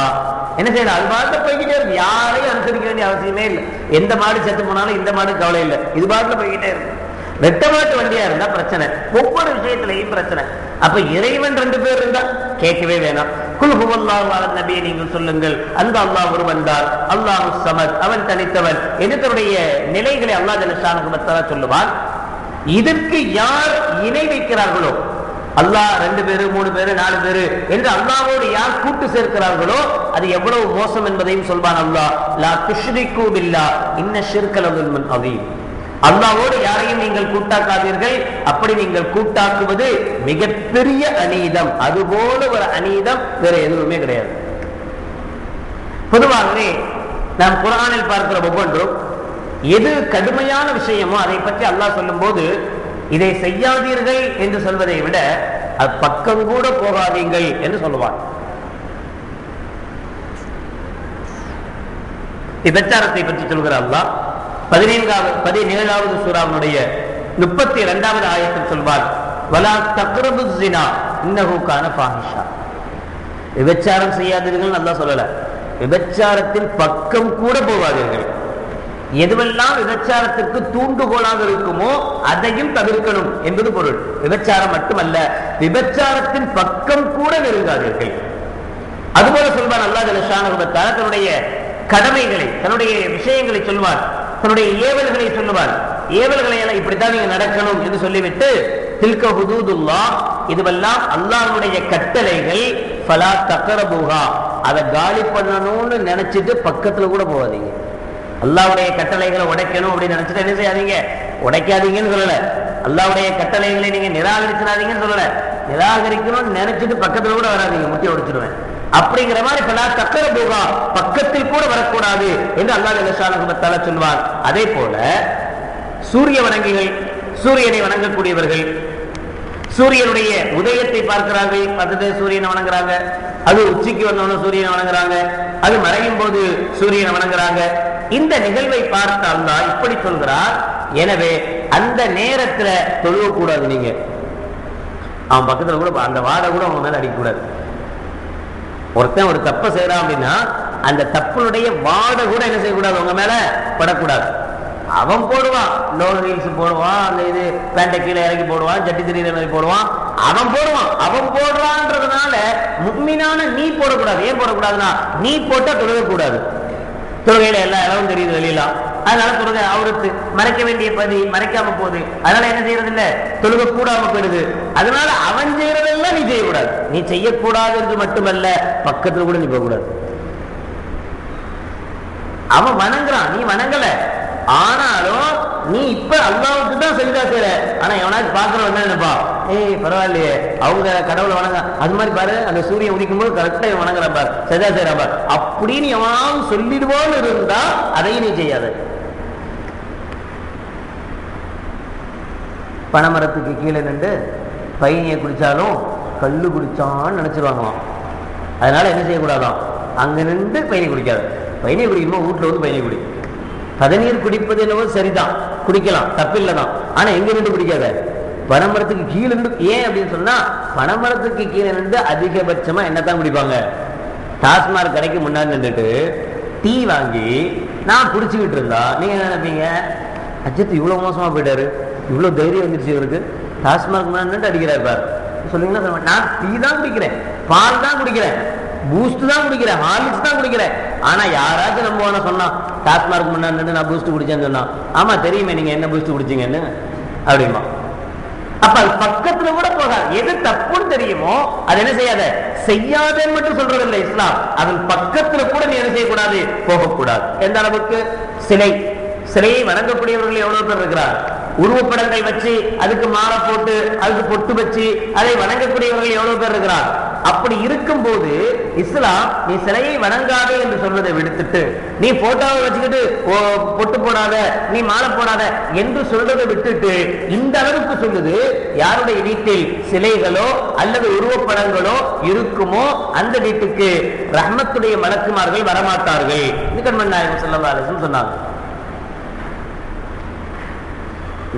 என்ன செய்யணும், அது பாட்டுல போய்கிட்டே இருக்கு, யாரையும் அனுசரிக்க வேண்டிய அவசியமே இல்லை. எந்த மாடு செத்து போனாலும் இந்த மாடு கவலை இல்லை, இது பாட்டுல போய்கிட்டே இருக்கு. 2 மாட்டு வண்டியா இருந்தா பிரச்சனை, ஒவ்வொரு விஷயத்திலையும் பிரச்சனை. அப்ப இறைவன் 2 பேர் இருந்தா கேட்கவே வேணாம். குல் ஹுவல்லாஹு அஹத், நபியை நீங்கள் சொல்லுங்கள், அந்த அல்லாஹ் ஒருவன் தான், அல்லாஹு ஸமத், அவன் தனித்தவன் என்று தன்னுடைய நிலைகளை அல்லாஹ் ஜல்ல ஷானஹு வ தஆலா சொல்லுவான். இதற்கு யார் இணை வைக்கிறார்களோ, அல்லாஹ் 2 பேரு 3 பேரு 4 பேரு என்று அல்லாஹ்வோடு யார் கூட்டு சேர்க்கிறார்களோ அது எவ்வளவு மோசம் என்பதையும் சொல்வான் அல்லாஹ். லா துஷ்ரிகு பில்லாஹ் இன்ன ஷிர்க லஸுல்முன் அதீம். அல்லாஹ்வோடு யாரையும் நீங்கள் கூட்டாக்காதீர்கள், அப்படி நீங்கள் கூட்டாக்குவது மிகப்பெரிய அநீதம். அதுபோல ஒரு அநீதம் வேற எதுவுமே கிடையாது. பொதுவாகவே நாம் குர்ஆனில் பார்க்கிற ஒவ்வொன்றும் எது கடுமையான விஷயமோ அதை பற்றி அல்லாஹ் சொல்லும் போது இதை செய்யாதீர்கள் என்று சொல்வதை விட அது பக்கம் கூட போகாதீங்கள் என்று சொல்லுவான். விபச்சாரத்தை பற்றி சொல்கிற அல்லாஹ் 17வது சூராவுடைய 32வது ஆயத்தில் சொல்வார், வலா தக்ரபுஸ் ஸினா இன்னஹு கான ஃபாஹிஷா. விபச்சாரம் செய்யாதீர்கள் அல்லாஹ் சொல்லல, விபச்சாரத்தின் பக்கம் கூட போகாதீர்கள். எதுவெல்லாம் விபச்சாரத்திற்கு தூண்டுகோலாக இருக்குமோ அதையும் தவிர்க்கணும் என்பது பொருள். விபச்சாரம் மட்டுமல்ல, விபச்சாரத்தின் பக்கம் கூட நெருங்காதீர்கள். அதுபோல சொல்வான் அல்லாஹ் ஜல்ல ஷானஹு வ தஆலா தன்னுடைய கடமைகளை, தன்னுடைய விஷயங்களை சொல்வான், தன்னுடைய ஏவல்களை சொல்லுவான். ஏவல்களை எல்லாம் இப்படித்தான் நீங்க நடக்கணும் என்று சொல்லிவிட்டு, தில்க ஹுதூதுல்லாஹ், இதுவெல்லாம் அல்லாஹ்வுடைய கட்டளைகள், ஃபலா தக்ரபூஹா, அதை காலி பண்ணணும்னு நினைச்சிட்டு பக்கத்துல கூட போகாதீங்க. அல்லாஹ்வுடைய கட்டளைகளை உடைக்கணும் அப்படின்னு நினைச்சிட்டு என்ன செய்யாதீங்க, உடைக்காதீங்கன்னு சொல்லல. அல்லாஹ்வுடைய கட்டளைகளை நீங்க நிராகரிச்சிடாதீங்கன்னு சொல்லல. நிராகரிக்கணும்னு நினைச்சிட்டு பக்கத்துல கூட வராதீங்க, முட்டி உடைச்சிடுவேன் அப்படிங்கிற மாதிரி பலா தக்கர போகா, பக்கத்தில் கூட வரக்கூடாது என்று அல்லாஹ் ஜல்ல ஷானஹு வ தஆலா சொல்வார். அதே போல சூரிய வணங்கிகள், சூரியனை வணங்கக்கூடியவர்கள் சூரியனுடைய உதயத்தை பார்க்கிறார்கள், பார்த்துட்டு சூரியனை வணங்குறாங்க. அது உச்சிக்கு வந்தவன சூரியனை வணங்குறாங்க, அது மறையும் போது சூரியனை வணங்குறாங்க. இந்த நிகழ்வை பார்த்த அல்லாஹ் இப்படி சொல்கிறார், எனவே அந்த நேரத்துல தொழுவக்கூடாது. நீங்க அவன் பக்கத்துல கூட அந்த வாடை கூட அவங்க மேல அடிக்கக்கூடாது. ஒருத்தன் ஒரு தப்பை செய்யறான் அப்படின்னா அந்த தப்புடைய வாடை கூட என்ன செய்யக்கூடாது, அவங்க மேல படக்கூடாது. அவன் போடுவான், லோ ஹீல்ஸ் போடுவான், அந்த இது பேண்டை கீழே இறக்கி போடுவான், ஜட்டி திடீர் போடுவான், அவன் போடுவான். அவன் போடுறான்றதுனால முஃமினான நீ போடக்கூடாது. ஏன் போடக்கூடாதுன்னா, நீ போட்டா தொழுகக்கூடாது. தொழுகையில எல்லா இடமும் தெரியுது வெளியெல்லாம், அதனால தொழுகை அவருக்கு மறைக்க வேண்டிய பதி மறைக்காம போகுது. அதனால என்ன செய்யறது இல்ல, தொழுகை கூடாம போயிடுது. அதனால அவன் செய்யறதெல்லாம் நீ செய்யக்கூடாது. நீ செய்யக்கூடாது என்று மட்டுமல்ல, பக்கத்துல கூட நீ போகக்கூடாது. அவன் வணங்குறான், நீ வணங்கல, ஆனாலும் நீ இப்ப அல்லாஹ்வுக்கு தான் சஜ்தா செய்யற. ஆனா எவனாச்சும் பாக்குறவன் என்ன நினைப்பா, ஏய் பரவாயில்லையே அவங்க கடவுளை வணங்க, அது மாதிரி பாரு அந்த சூரியன் உதிக்கும் போது கரெக்டா வணங்குறான் பாரு, சஜ்தா செய்யறான் பாரு அப்படின்னு எவனாவது சொல்லிடுவோன்னு இருந்தா அதையும் நீ செய்யாத. பனைமரத்துக்கு கீழே நின்று பையனியை குடிச்சாலும் கல்லு குடிச்சான்னு நினைச்சிருவாங்களாம். அதனால என்ன செய்யக்கூடாதான், அங்க நின்று பையனை குடிக்காது. பையனை குடிக்கும்போது வீட்டுல வந்து பையனை குடி. பதநீர் குடிப்பது என்னவோ சரிதான், குடிக்கலாம், தப்பில்லைதான். ஆனா எங்க நின்று குடிக்காத, பனைமரத்துக்கு கீழே நின்று. ஏன் அப்படின்னு சொன்னா, பனைமரத்துக்கு கீழே நின்று அதிகபட்சமா என்னத்தான் குடிப்பாங்க, டாஸ்மாக் கடைக்கு முன்னாடி நின்றுட்டு டீ வாங்கி நான் குடிச்சுக்கிட்டு இருந்தா நீங்க என்ன நினைப்பீங்க, அஜித் இவ்வளவு மோசமா போயிட்டாரு, இவ்வளவு தைரியம் வந்துருச்சு இவருக்கு, டாஸ்மாக் முன்னாடி நின்று அடிக்கிறார் பாரு சொல்லுங்கன்னா, நான் டீ தான் குடிக்கிறேன், பால் தான் குடிக்கிறேன், பூஸ்ட் தான் குடிக்கிறேன், ஹார்லிக்ஸ் தான் குடிக்கிறேன். ஆனா யாராச்சும் நம்ம சொன்னா டாஸ்மார்க் முன்னாடி நான் பூஸ்ட் குடிச்சேன்னு சொன்னா, ஆமா தெரியுமே நீங்க என்ன பூஸ்ட் குடிச்சீங்கன்னு அப்படிமா. அப்ப பக்கத்துல கூட போகாது. எது முடியுமோ அது என்ன செய்யாத, செய்யாதன்னு மட்டும் சொல்றதில்லை இஸ்லாம், அதன் பக்கத்துல கூட நீ என்ன செய்யக்கூடாது, போகக்கூடாது. எந்த அளவுக்கு? சிலையை வணங்கக்கூடியவர்கள் எவ்வளவு பேர் இருக்கிறார்? உருவப்படங்கள் வச்சு அதுக்கு மாலை போட்டு அதுக்கு பொட்டு வச்சு அதை வணங்கக்கூடியவர்கள் எவ்வளவு பேர் இருக்கிறார்? அப்படி இருக்கும் போது இஸ்லாம் நீ சிலையை வணங்காதே என்று சொல்வதை விடுத்துட்டு, நீ போட்டோவை வச்சுக்கிட்டு பொட்டு போடாத, நீ மாலை போடாத என்று சொல்றதை விட்டுட்டு இந்த அளவுக்கு சொல்லுது, யாருடைய வீட்டில் சிலைகளோ அல்லது உருவப்படங்களோ இருக்குமோ அந்த வீட்டுக்கு ரஹ்மத்துடைய மலக்குமார்கள் வரமாட்டார்கள். நிகழ்மன் நாயகம் ஸல்லல்லாஹு அலைஹி வஸல்லம் சொன்னாங்க.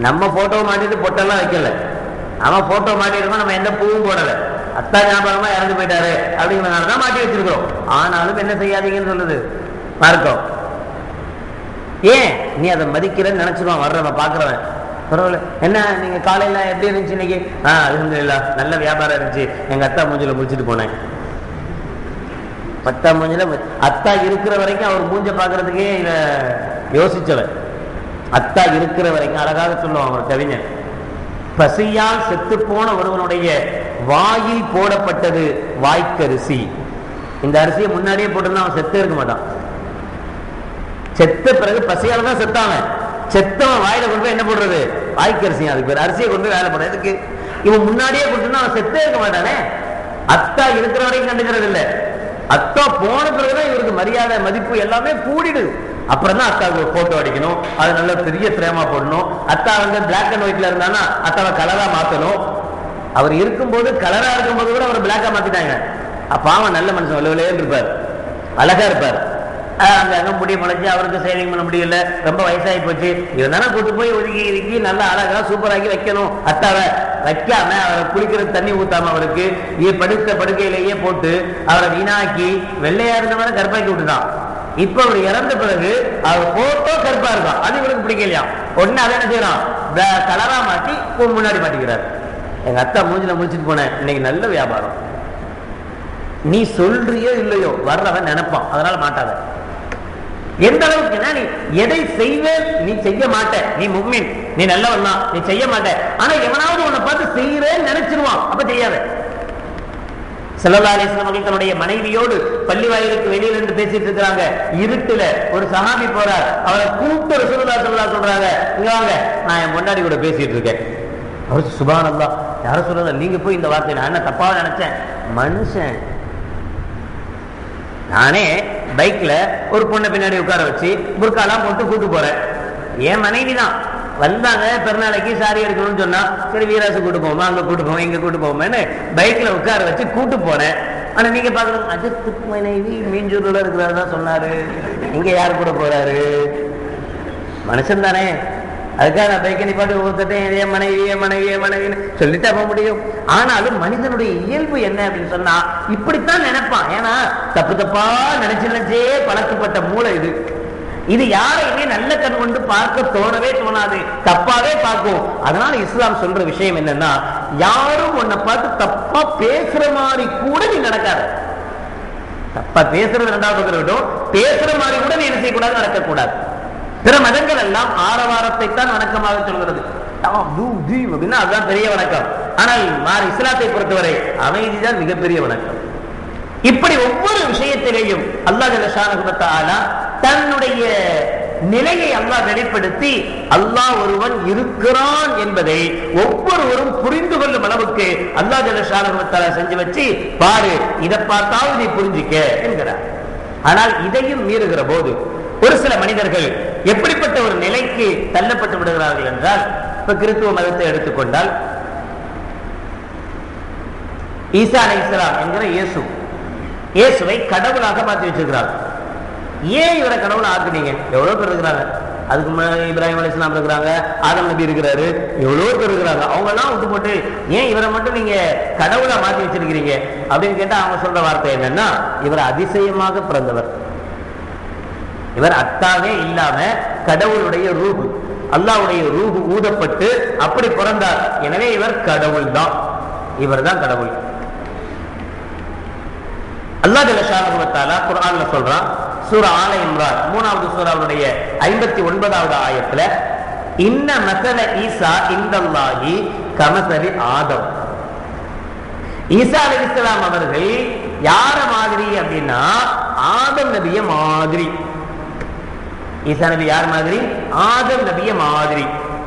நம்ம போட்டோ மாட்டிட்டு பொட்டெல்லாம் வைக்கல, நம்ம போட்டோ மாட்டிருக்கோம், நம்ம எந்த பூவும் போடல, அத்தா ஞாபகமா இறந்து போயிட்டாரு அப்படிங்கிறதுனாலதான் மாட்டி வச்சிருக்கிறோம். ஆனாலும் என்ன செய்யாதீங்கன்னு சொல்லுது மார்க்கம். ஏன்? நீ அதை மதிக்கிறன்னு நினைச்சிருவான் வர்றவன் பாக்குறவன். பரவாயில்ல, என்ன நீங்க காலையில எப்படி இருந்துச்சு இன்னைக்கு? அல்ஹம்துலில்லாஹ் நல்ல வியாபாரம் இருந்துச்சு, எங்க அத்தா மூஞ்சில முடிச்சுட்டு போனேன். பத்தா மூஞ்சில அத்தா இருக்கிற வரைக்கும் அவர் மூஞ்ச பாக்குறதுக்கே இத யோசிச்சவன். அத்தா இருக்கிற வரைக்கும் அழகாக சொல்லுவாங்க ஒரு கவிஞர், பசியால் செத்து போன ஒருவனுடைய வாயில் போடப்பட்டது வாய்க்கரிசி. இந்த அரிசியை முன்னாடியே போட்டிருந்தா அவன் செத்தே இருக்க மாட்டான். செத்த பிறகு பசியால தான் செத்தாவன். செத்தவன் வாயில கொண்டு போய் என்ன போடுறது? வாய்க்கரிசி. அதுக்கு பேர் அரிசியை கொண்டு போய் வேலை போட. எதுக்கு? இவன் முன்னாடியே போட்டுருந்தா அவன் செத்தே இருக்க மாட்டானே. அத்தா இருக்கிற வரைக்கும் கண்டுக்கிறது இல்லை, அத்தா போன பிறகுதான் இவருக்கு மரியாதை மதிப்பு எல்லாமே கூடிடுது. அப்புறம் தான் அத்தாவுக்கு போட்டோ அடிக்கணும், அது நல்ல பெரிய பிரேமா போடணும். அத்தா வந்து பிளாக் அண்ட் ஒயிட்ல இருந்தானா அத்தாவை கலரா மாத்தணும். அவர் இருக்கும்போது கலரா இருக்கும்போது கூட அவர் பிளாக்கா மாத்திட்டாங்க. அப்ப அவன் நல்ல மனுஷன் வலுவலேன்னு இருப்பார், அழகா இருப்பார். அங்க முடி முளைச்சு அவருக்கு சேவிங் பண்ண முடியல, ரொம்ப வயசாகி போச்சு. இருந்தாலும் கூட்டு போய் ஒதுக்கி நல்லா அழகா சூப்பராக்கி வைக்கணும். அத்தாவை வைக்காம அவரை குளிக்கிறது தண்ணி ஊத்தாம அவருக்கு படுத்த படுக்கையிலேயே போட்டு அவரை வீணாக்கி வெள்ளையா இருந்தவரை கருப்பாக்கி விட்டுதான். இப்ப அவர் இறந்த பிறகு அவர் போட்டோ கருப்பா இருக்கும், அது இவருக்கு பிடிக்கலையா. உடனே அதை என்ன செய்யறான்? கலரா மாட்டி முன்னாடி மாட்டிக்கிறார். எங்க அத்தா மூஞ்சில முடிச்சுட்டு போனேன், இன்னைக்கு நல்ல வியாபாரம். நீ சொல்றியோ இல்லையோ வர்றவன் நினைப்பான், அதனால மாட்டாத. எந்த அளவுக்கு நீ எதை செய்வேன், நீ செய்ய மாட்ட, நீ முஃமின், நீ நல்லவன் தான், நீ செய்ய மாட்ட. ஆனா எவனாவது உன்னை பார்த்து செய்யறேன்னு நினைச்சிருவான், அப்ப செய்யாத. ஸல்லல்லாஹு அலைஹி வஸல்லம் அவர்கள் தன்னுடைய மனைவியோடு பள்ளி வாயிலுக்கு வெளியில இருந்து பேசிட்டு இருக்கிறாங்க. இருட்டுல ஒரு சஹாபி போறார், அவரை கூப்பிட்டு ரசூலுல்லாஹி ஸல்லல்லாஹு அலைஹி வஸல்லம் சொல்றாங்க, இங்க வாங்க, நான் என் பொண்டாட்டி கூட பேசிட்டு இருக்கேன். அவர் சுப்ஹானல்லாஹ், யார சொல்றத நீங்க போய் இந்த வார்த்தை, நான் என்ன தப்பாக நினைச்சேன்? மனுஷன் நானே பைக்ல ஒரு பொண்ணை பின்னாடி உட்கார வச்சு புர்காலாம் போட்டு கூட்டு போறேன். என் மனைவி தான் வந்தாங்க, பெருநாளைக்கு சாரி எடுக்கணும்னு சொன்னா, சரி வீராசு கூட்டு போவோமா, அங்க கூட்டு போவோம், இங்க கூட்டு போவோமேன்னு பைக்ல உட்கார வச்சு கூட்டு போறேன். ஆனா நீங்க பாக்குறது அஜித் மனைவி மீஞ்சூர்ல இருக்கிறாருதான் சொன்னாரு, இங்க யாரு கூட போறாரு? மனுஷன் தானே. அதுக்காக நான் பைக்கை நிப்பாட்டி ஒவ்வொருத்தையும் என் மனைவி என் மனைவி என் மனைவின்னு சொல்லிட்டு போக முடியும். ஆனாலும் மனிதனுடைய இயல்பு என்ன அப்படின்னு சொன்னா இப்படித்தான் நினைப்பான். ஏன்னா தப்பு தப்பா நினைச்சே பழக்கப்பட்ட மூளை இது. இது யாரையுமே நல்ல கண் கொண்டு பார்க்க தோணவே தோணாது, தப்பாவே பார்க்கும். அதனால இஸ்லாம் சொல்ற விஷயம் என்னன்னா, யாரும் உன்னை பார்த்து தப்பா பேசுற மாதிரி கூட நீ நடக்காத. தப்பா பேசுறது ரெண்டாவது இருக்கட்டும், பேசுற மாதிரி கூட நீ என்ன செய்யக்கூடாது, நடக்கக்கூடாது. பிற மதங்கள் எல்லாம் ஆரவாரத்தை தான் வணக்கமாக சொல்கிறது, அதுதான் பெரிய வணக்கம். ஆனால் இஸ்லாத்தை பொறுத்தவரை அமைதிதான் மிகப்பெரிய வணக்கம். இப்படி ஒவ்வொரு விஷயத்திலேயும் அல்லாஹ் ஜல்ல ஷானஹு வ தஆலா தன்னுடைய நிலையை அல்லாஹ் வெளிப்படுத்தி அல்லாஹ் ஒருவன் இருக்கிறான் என்பதை ஒவ்வொருவரும் புரிந்து கொள்ளும் அளவுக்கு அல்லாஹ் ஜல்ல ஷானஹு வ தஆலா செஞ்சு வச்சு, பாரு இதை பார்த்தாவது நீ புரிஞ்சிக்க என்கிறார். ஆனால் இதையும் மீறுகிற போது ஒரு சில மனிதர்கள் எப்படிப்பட்ட ஒரு நிலைக்கு தள்ளப்பட்டு விடுகிறார்கள் என்றால், இப்ப கிறிஸ்துவ மதத்தை எடுத்துக்கொண்டால், ஈசா அலைஹிஸ்ஸலாம் என்கிற இயேசுவை கடவுளாக மாற்றி வச்சிருக்கிறார். ஏன் இவரை கடவுளை ஆக்குனீங்க? எவ்வளவு பேர் இருக்கிறாங்க. அதுக்கு முன்னாடி இப்ராஹிம் அலைஹிஸ்ஸலாம் இருக்கிறாங்க, ஆதம் நபி இருக்கிறாரு, எவ்வளவு பேர் இருக்கிறாங்க. அவங்க எல்லாம் விட்டு போட்டு ஏன் இவரை மட்டும் நீங்க கடவுளா மாற்றி வச்சிருக்கிறீங்க அப்படின்னு கேட்டா அவங்க சொல்ற வார்த்தை என்னன்னா, இவர் அதிசயமாக பிறந்தவர், இவர் அத்தாவே இல்லாம கடவுளுடைய ரூஹ், அல்லாஹ்வுடைய ரூஹ் ஊதப்பட்டு அப்படி பிறந்தார். எனவே இவர் கடவுள் தான், இவர் தான் கடவுள். அல்லாஹ் ஜல்ல ஷானஹு வ தஆலா குர்ஆன்ல சொல்றான், சூரா ஆல இம்ரான் 3வது சூராவுடைய 59வது ஆயத்துல, இன்ன மஸல ஈசா இன்தல்லாஹி கமஸலி ஆதம், ஈசா அலைஹிஸ்ஸலாம் அவர்கள் யார மாதிரி அப்படின்னா ஆதம் நபிய மாதிரி. ஈசா நபி யார் மாதிரி? ஆதம் நபிய மாதிரி.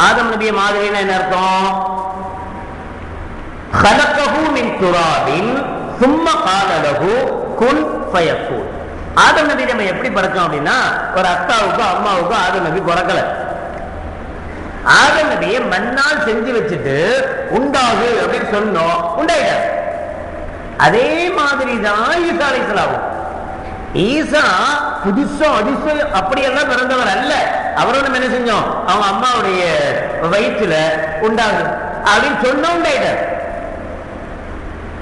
ஆதம் நபிய மாதிரின்னா என்ன அர்த்தம்? خلقه من تراب ثم قال له كن فيكون. ஆதம் நபி நம்ம எப்படி பிறக்கோம் அப்படின்னா, ஒரு அத்தாவுக்கும் அம்மாவுக்கும் ஆதம் நபி பிறக்கல. ஆதம் நபியை மண்ணால் செஞ்சு வச்சுட்டு உண்டாகு அப்படின்னு சொன்னோம், உண்டாயிட்டார். அதே மாதிரி தான் ஈசா அலைஹிஸ்ஸலாம். ஈசா புதுசா அதிசயம் அப்படியெல்லாம் பிறந்தவர் அல்ல. அவரோட நம்ம என்ன செஞ்சோம்? அவங்க அம்மாவுடைய வயிற்றுல உண்டாகு அப்படின்னு சொன்ன உண்டாயிட்டார்.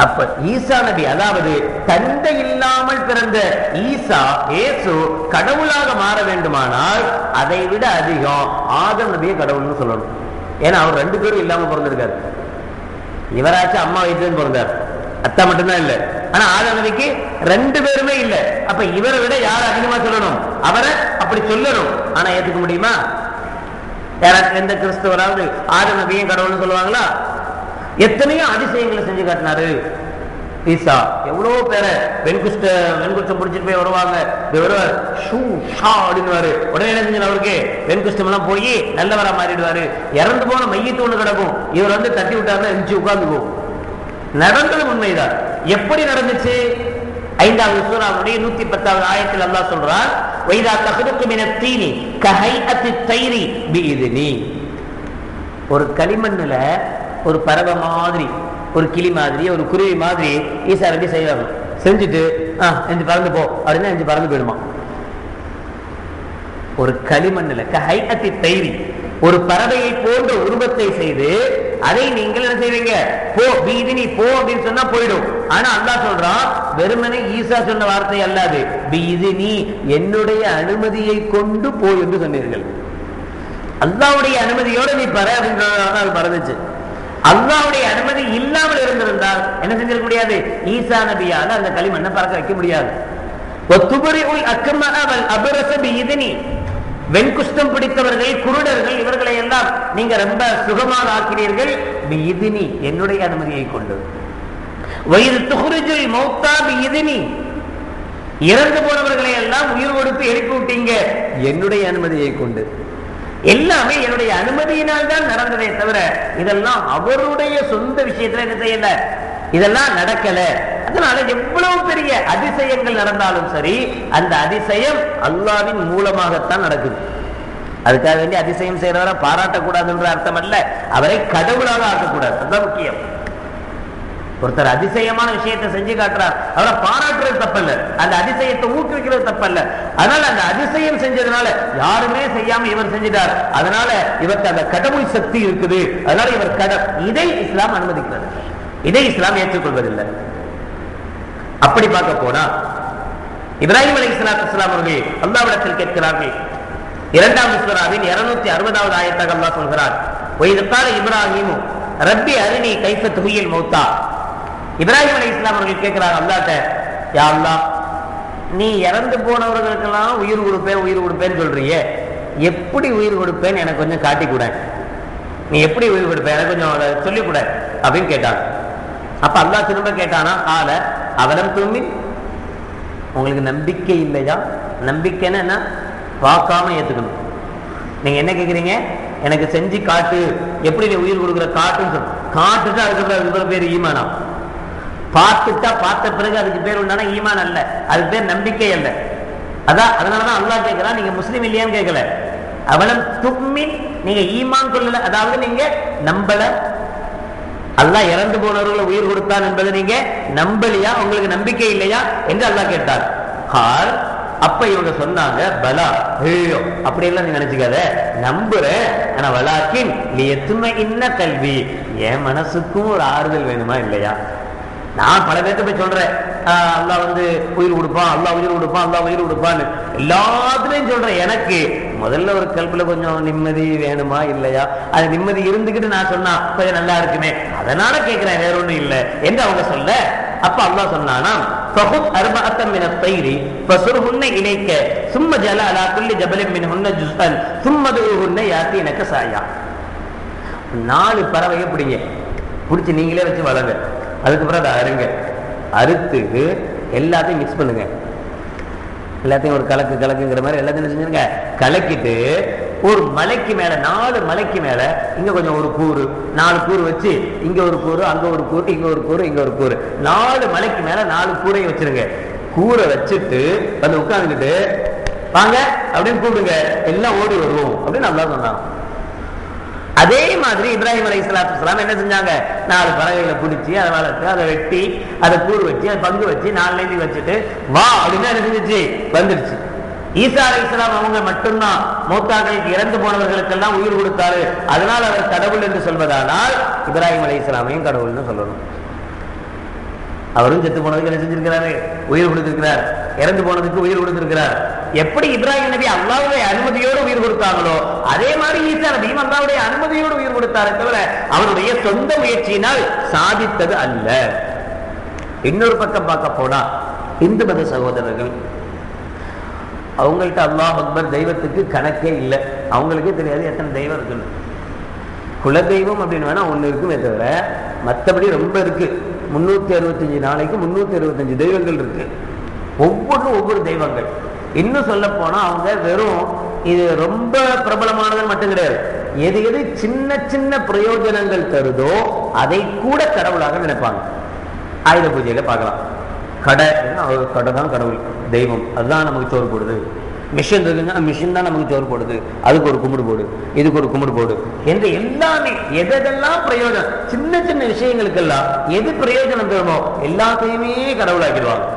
அப்ப ஈசா நபி, அதாவது தந்தை இல்லாமல் பிறந்த ஈசா இயேசு கடவுளாக மாற வேண்டுமானால் அதை விட அதிகம் ஆதம் நபியை கடவுள்னு சொல்லணும். ஏன்னா அவர் 2 பேரும் இல்லாம பிறந்திருக்காரு. இவராச்சும் அம்மா வயிற்றுன்னு பிறந்தார், அத்தா மட்டும்தான் இல்ல. ஆனா ஆதம் நபிக்கு 2 பேருமே இல்ல. அப்ப இவரை விட யார் அதிகமா சொல்லணும்? அவரை அப்படி சொல்லணும். ஆனா ஏத்துக்க முடியுமா? யாராச்சும் எந்த கிறிஸ்தவராவது ஆதம் நபியும் கடவுள்னு சொல்லுவாங்களா? எத்தனையோ அதிசயங்களை செஞ்சு காட்டினாரு ஈசா. எவ்வளவு பேரை வெண்குஷ்டம் பிடிச்சிட்டு போய் வருவாங்க. உடனே என்ன செஞ்சு அவருக்கு வெண்குஷ்டம் எல்லாம் போய் நல்லவரா மாறிடுவாரு. இறந்து போன மையத்து ஒண்ணு கிடக்கும், இவர் வந்து தட்டி விட்டாருன்னா எஞ்சி உட்கார்ந்துக்கும். நடந்தது உண்மைதான். எப்படி நடந்துச்சு? 5வது சூராவுடைய 110வது ஆயத்தில் அல்லாஹ் சொல்றார், வைதா தஹ்லுகு மினத் தீனி கஹைஅத்தி தைரி பிஇذنி. ஒரு களிமண்ணுல ஒரு பறவை மாதிரி, ஒரு கிளி மாதிரி, ஒரு குருவி மாதிரி ஈசா நபி செய்வாங்க. செஞ்சுட்டு எஞ்சி பறந்து போ அப்படின்னா எஞ்சி பறந்து போயிடுமா. ஒரு களிமண்ணுல கஹைஅத்தி தைரி, ஒரு பறவையை போன்ற உருவத்தை செய்து அதை நீங்கள் என்ன செய்வீங்க? போ பீதினி போ அப்படின்னு சொன்னா போயிடும். ஆனா அல்லாஹ் சொல்றான், வெறுமனே ஈசா சொன்ன வார்த்தை அல்லாது, பீதினி என்னுடைய அனுமதியை கொண்டு போ என்று சொன்னீர்கள். அல்லாஹ்வுடைய அனுமதியோட நீ பற அப்படின்றதுனால அது பறந்துச்சு. அல்லாஹ்வுடைய அனுமதி இல்லாமல் இருந்திருந்தால் என்ன செஞ்சிட முடியாது? ஈசா நபியால அந்த களிமண்ணை பறக்க வைக்க முடியாது. வெண்குஷ்டம் பிடித்தவர்கள், குருடர்கள், இவர்களை எல்லாம் நீங்க ரொம்ப சுகமாக ஆக்கிறீர்கள் பிஇذنி என்னுடைய அனுமதியை கொண்டு. வயிறு துஹ்ரிஜுல் மௌத்தா பிஇذنி, இறந்து போனவர்களை எல்லாம் உயிர் கொடுத்து எழுப்பி விட்டீங்க என்னுடைய அனுமதியை கொண்டு. எல்லாமே என்னுடைய அனுமதியினால் தான் நடந்ததே தவிர இதெல்லாம் அவருடைய சொந்த விஷயத்துல என்ன செய்யல, இதெல்லாம் நடக்கல. அதனால எவ்வளவு பெரிய அதிசயங்கள் நடந்தாலும் சரி, அந்த அதிசயம் அல்லாஹ்வின் மூலமாகத்தான் நடக்குது. அதுக்காக வேண்டிய அதிசயம் செய்யறவரை பாராட்டக்கூடாதுன்ற அர்த்தம் அல்ல, அவரை கடவுளாக ஆக்கக்கூடாது. அதுதான் முக்கியம். ஒருத்தர் அதிசயமான விஷயத்தை செஞ்சு காட்டுறார், அவரை பாராட்டுறது தப்பல்ல, அந்த அதிசயத்தை ஊக்குவிக்கிறது தப்பல்ல. அதனால அந்த அதிசயம் செஞ்சதுனால யாருமே செய்யாம இவர் செஞ்சிட்டார், அதனால இவருக்கு அந்த கடவுள் சக்தி இருக்குது, அதனால இவர் இதை இஸ்லாம் அனுமதிக்கிறது, இதை இஸ்லாம் ஏற்றுக்கொள்வதில்லை. அப்படி பார்க்க போனா இப்ராஹிம் அலைஹிஸ்ஸலாம் அவர்கள் அல்லாஹ்விடத்தில் கேட்கிறார்கள். 2வது சூராவின் 260வது ஆயத்தாக அல்லாஹ் சொல்கிறார், வஇத் கால இப்ராஹீமு ரப்பி அரினி கைஃப துஹ்யில் மௌத்தா. இப்ராஹிம் அலைஹிஸ்ஸலாம் அவர்கள் கேட்கிறார் அல்லாஹ்ட்ட, யா அல்லாஹ், நீ இறந்து போனவர்களுக்கெல்லாம் உயிர் கொடுப்பேன்னு சொல்றியே, எப்படி உயிர் கொடுப்பேன்னு எனக்கு கொஞ்சம் காட்டி கூட, நீ எப்படி உயிர் கொடுப்ப எனக்கு கொஞ்சம் சொல்லிக் கூட அப்படின்னு கேட்டாங்க. அப்ப அல்லாஹ் திரும்ப கேட்டானா, கால அவலம் தும்மின், உங்களுக்கு நம்பிக்கை இல்லையா? நம்பிக்கைன்னு என்ன? பார்க்காம ஏத்துக்கணும். நீங்க என்ன கேக்குறீங்க? எனக்கு செஞ்சு காட்டு, எப்படி நீ உயிர் கொடுக்குற காட்டுன்னு சொல்லு. காட்டுட்டு அதுக்கப்புறம் அதுக்கு பேர் ஈமானா? பார்த்துட்டா பார்த்த பிறகு அதுக்கு பேர் உண்டான ஈமான் அல்ல, அதுக்கு பேர் நம்பிக்கை அல்ல. அதனாலதான் அல்லாஹ் கேட்கிறான், நீங்க முஸ்லீம் இல்லையான்னு கேட்கல, அவலம் தும்மின், நீங்க ஈமான் கொள்ளல, அதாவது நீங்க நம்பல. அல்லாஹ் இறந்து போனவர்களை உயிர் கொடுத்தான் என்பதை நீங்க நம்பலையா? உங்களுக்கு நம்பிக்கை இல்லையா என்று அல்லாஹ் கேட்டார். அப்ப இவங்க சொன்னாங்க, பலா, ஐயோ அப்படி எல்லாம் நீங்க நினைச்சுக்காத, நம்புறேன், ஆனா வலாக்கின் நீ எத்துமை இன்ன கல்வி, என் மனசுக்கும் ஒரு ஆறுதல் வேணுமா இல்லையா? நான் பல பேர்த்த போய் சொல்றேன், அல்லாஹ் வந்து உயிர் கொடுப்பான், அல்லாஹ் உயிர் கொடுப்பான், அல்லாஹ் உயிர் கொடுப்பான்னு எல்லாத்துலயும் சொல்றேன். எனக்கு முதல்ல ஒரு கல்புல கொஞ்சம் நிம்மதி வேணுமா இல்லையா? அது நிம்மதி இருந்துகிட்டு நான் சொன்னா கொஞ்சம் நல்லா இருக்குமே, அதனால கேட்கிறேன், வேற ஒண்ணும் இல்லை என்று அவங்க சொல்ல. அப்ப அல்லாஹ் சொன்னானா, ஃபஹுத் அர்பஅத்தம் மின தைரி ஃபஸுர்ஹுன்ன இலைக்க சும்ம ஜல அலா குல்லி ஜபலின் மின்ஹுன்ன ஜுஸ்அன் சும்ம துஹுன்ன யாத்தினக சாயா. 4 பறவையை பிடிங்க, பிடிச்சி நீங்களே வச்சு வளங்க. அதுக்கப்புறம் அதை அருங்க. அறுத்து எல்லாத்தையும் மிக்ஸ் பண்ணுங்க. எல்லாத்தையும் ஒரு கலக்குங்கிற மாதிரி எல்லாத்தையும் செஞ்சுருங்க. கலக்கிட்டு ஒரு மலைக்கு மேல 4 மலைக்கு மேல இங்க கொஞ்சம் ஒரு கூறு 4 கூறு வச்சு இங்க ஒரு கூறு அங்க ஒரு கூறு இங்க ஒரு கூறு இங்க ஒரு கூறு 4 மலைக்கு மேல 4 கூரையை வச்சிருங்க. கூரை வச்சுட்டு வந்து உட்கார்ந்துக்கிட்டு வாங்க அப்படின்னு கூப்பிடுங்க, எல்லாம் ஓடி வருவோம் அப்படின்னு நல்லா சொன்னாங்க. அதே மாதிரி இப்ராஹிம் அலைஹிஸ்ஸலாம் என்ன செஞ்சாங்க? 4 பறவைகளை பிடிச்சி அதை வளர்த்து அதை வெட்டி அதை கூறு வச்சு அதை பங்கு வச்சு 4 லேந்தி வச்சுட்டு வா அப்படின்னு என்ன செஞ்சிச்சு? வந்துருச்சு. ஈசா அலைஹிஸ்ஸலாம் அவங்க மட்டும்தான் மூத்தாக்களுக்கு இறந்து போனவர்களுக்கெல்லாம் உயிர் கொடுத்தாரு, அதனால் அவர் கடவுள் என்று சொல்வதானால் இப்ராஹிம் அலைஹிஸ்ஸலாமையும் கடவுள்னு சொல்லணும். அவரும் செத்து போனதுக்கு என்ன செஞ்சிருக்கிறாரு? உயிர் கொடுத்திருக்கிறார். இறந்து போனதுக்கு உயிர் கொடுத்திருக்கிறார். எப்படி இப்ராஹிம் நபி அல்லாஹ்வுடைய அனுமதியோடு உயிர் கொடுத்தாங்களோ அதே மாதிரி ஈசா நபி அல்லாஹ்வுடைய அனுமதியோடு உயிர் கொடுத்தாரே தவிர அவருடைய சொந்த முயற்சியினால் சாதித்தது அல்ல. இன்னொரு பக்கம் பார்க்க போனா இந்து மத சகோதரர்கள் அவங்கள்ட்ட அல்லாஹ் அக்பர் தெய்வத்துக்கு கணக்கே இல்லை. அவங்களுக்கே தெரியாது எத்தனை தெய்வம் இருக்குன்னு. குலதெய்வம் அப்படின்னு வேணா ஒண்ணு இருக்குமே தவிர மற்றபடி ரொம்ப இருக்கு. 365 நாளைக்கு 365 தெய்வங்கள் இருக்கு. ஒவ்வொன்றும் ஒவ்வொரு தெய்வங்கள். இன்னும் சொல்ல போனா அவங்க வெறும் இது ரொம்ப பிரபலமானது மட்டும் கிடையாது. எது எது சின்ன சின்ன பிரயோஜனங்கள் தருதோ அதை கூட கடவுளாக நினைப்பாங்க. ஆயுத பூஜையில பார்க்கலாம். கடை தான் கடவுள் தெய்வம், அதுதான் நமக்கு சோறு போடுது. மிஷின் இருக்குன்னா மிஷின் தான் நமக்கு சோறு போடுது, அதுக்கு ஒரு கும்பிடு போடு இதுக்கு ஒரு கும்பிடு போடு என்று எல்லாமே எதெல்லாம் பிரயோஜனம் சின்ன சின்ன விஷயங்களுக்கெல்லாம் எது பிரயோஜனம் தருமோ எல்லாத்தையுமே கடவுளாக்கிடுவாங்க.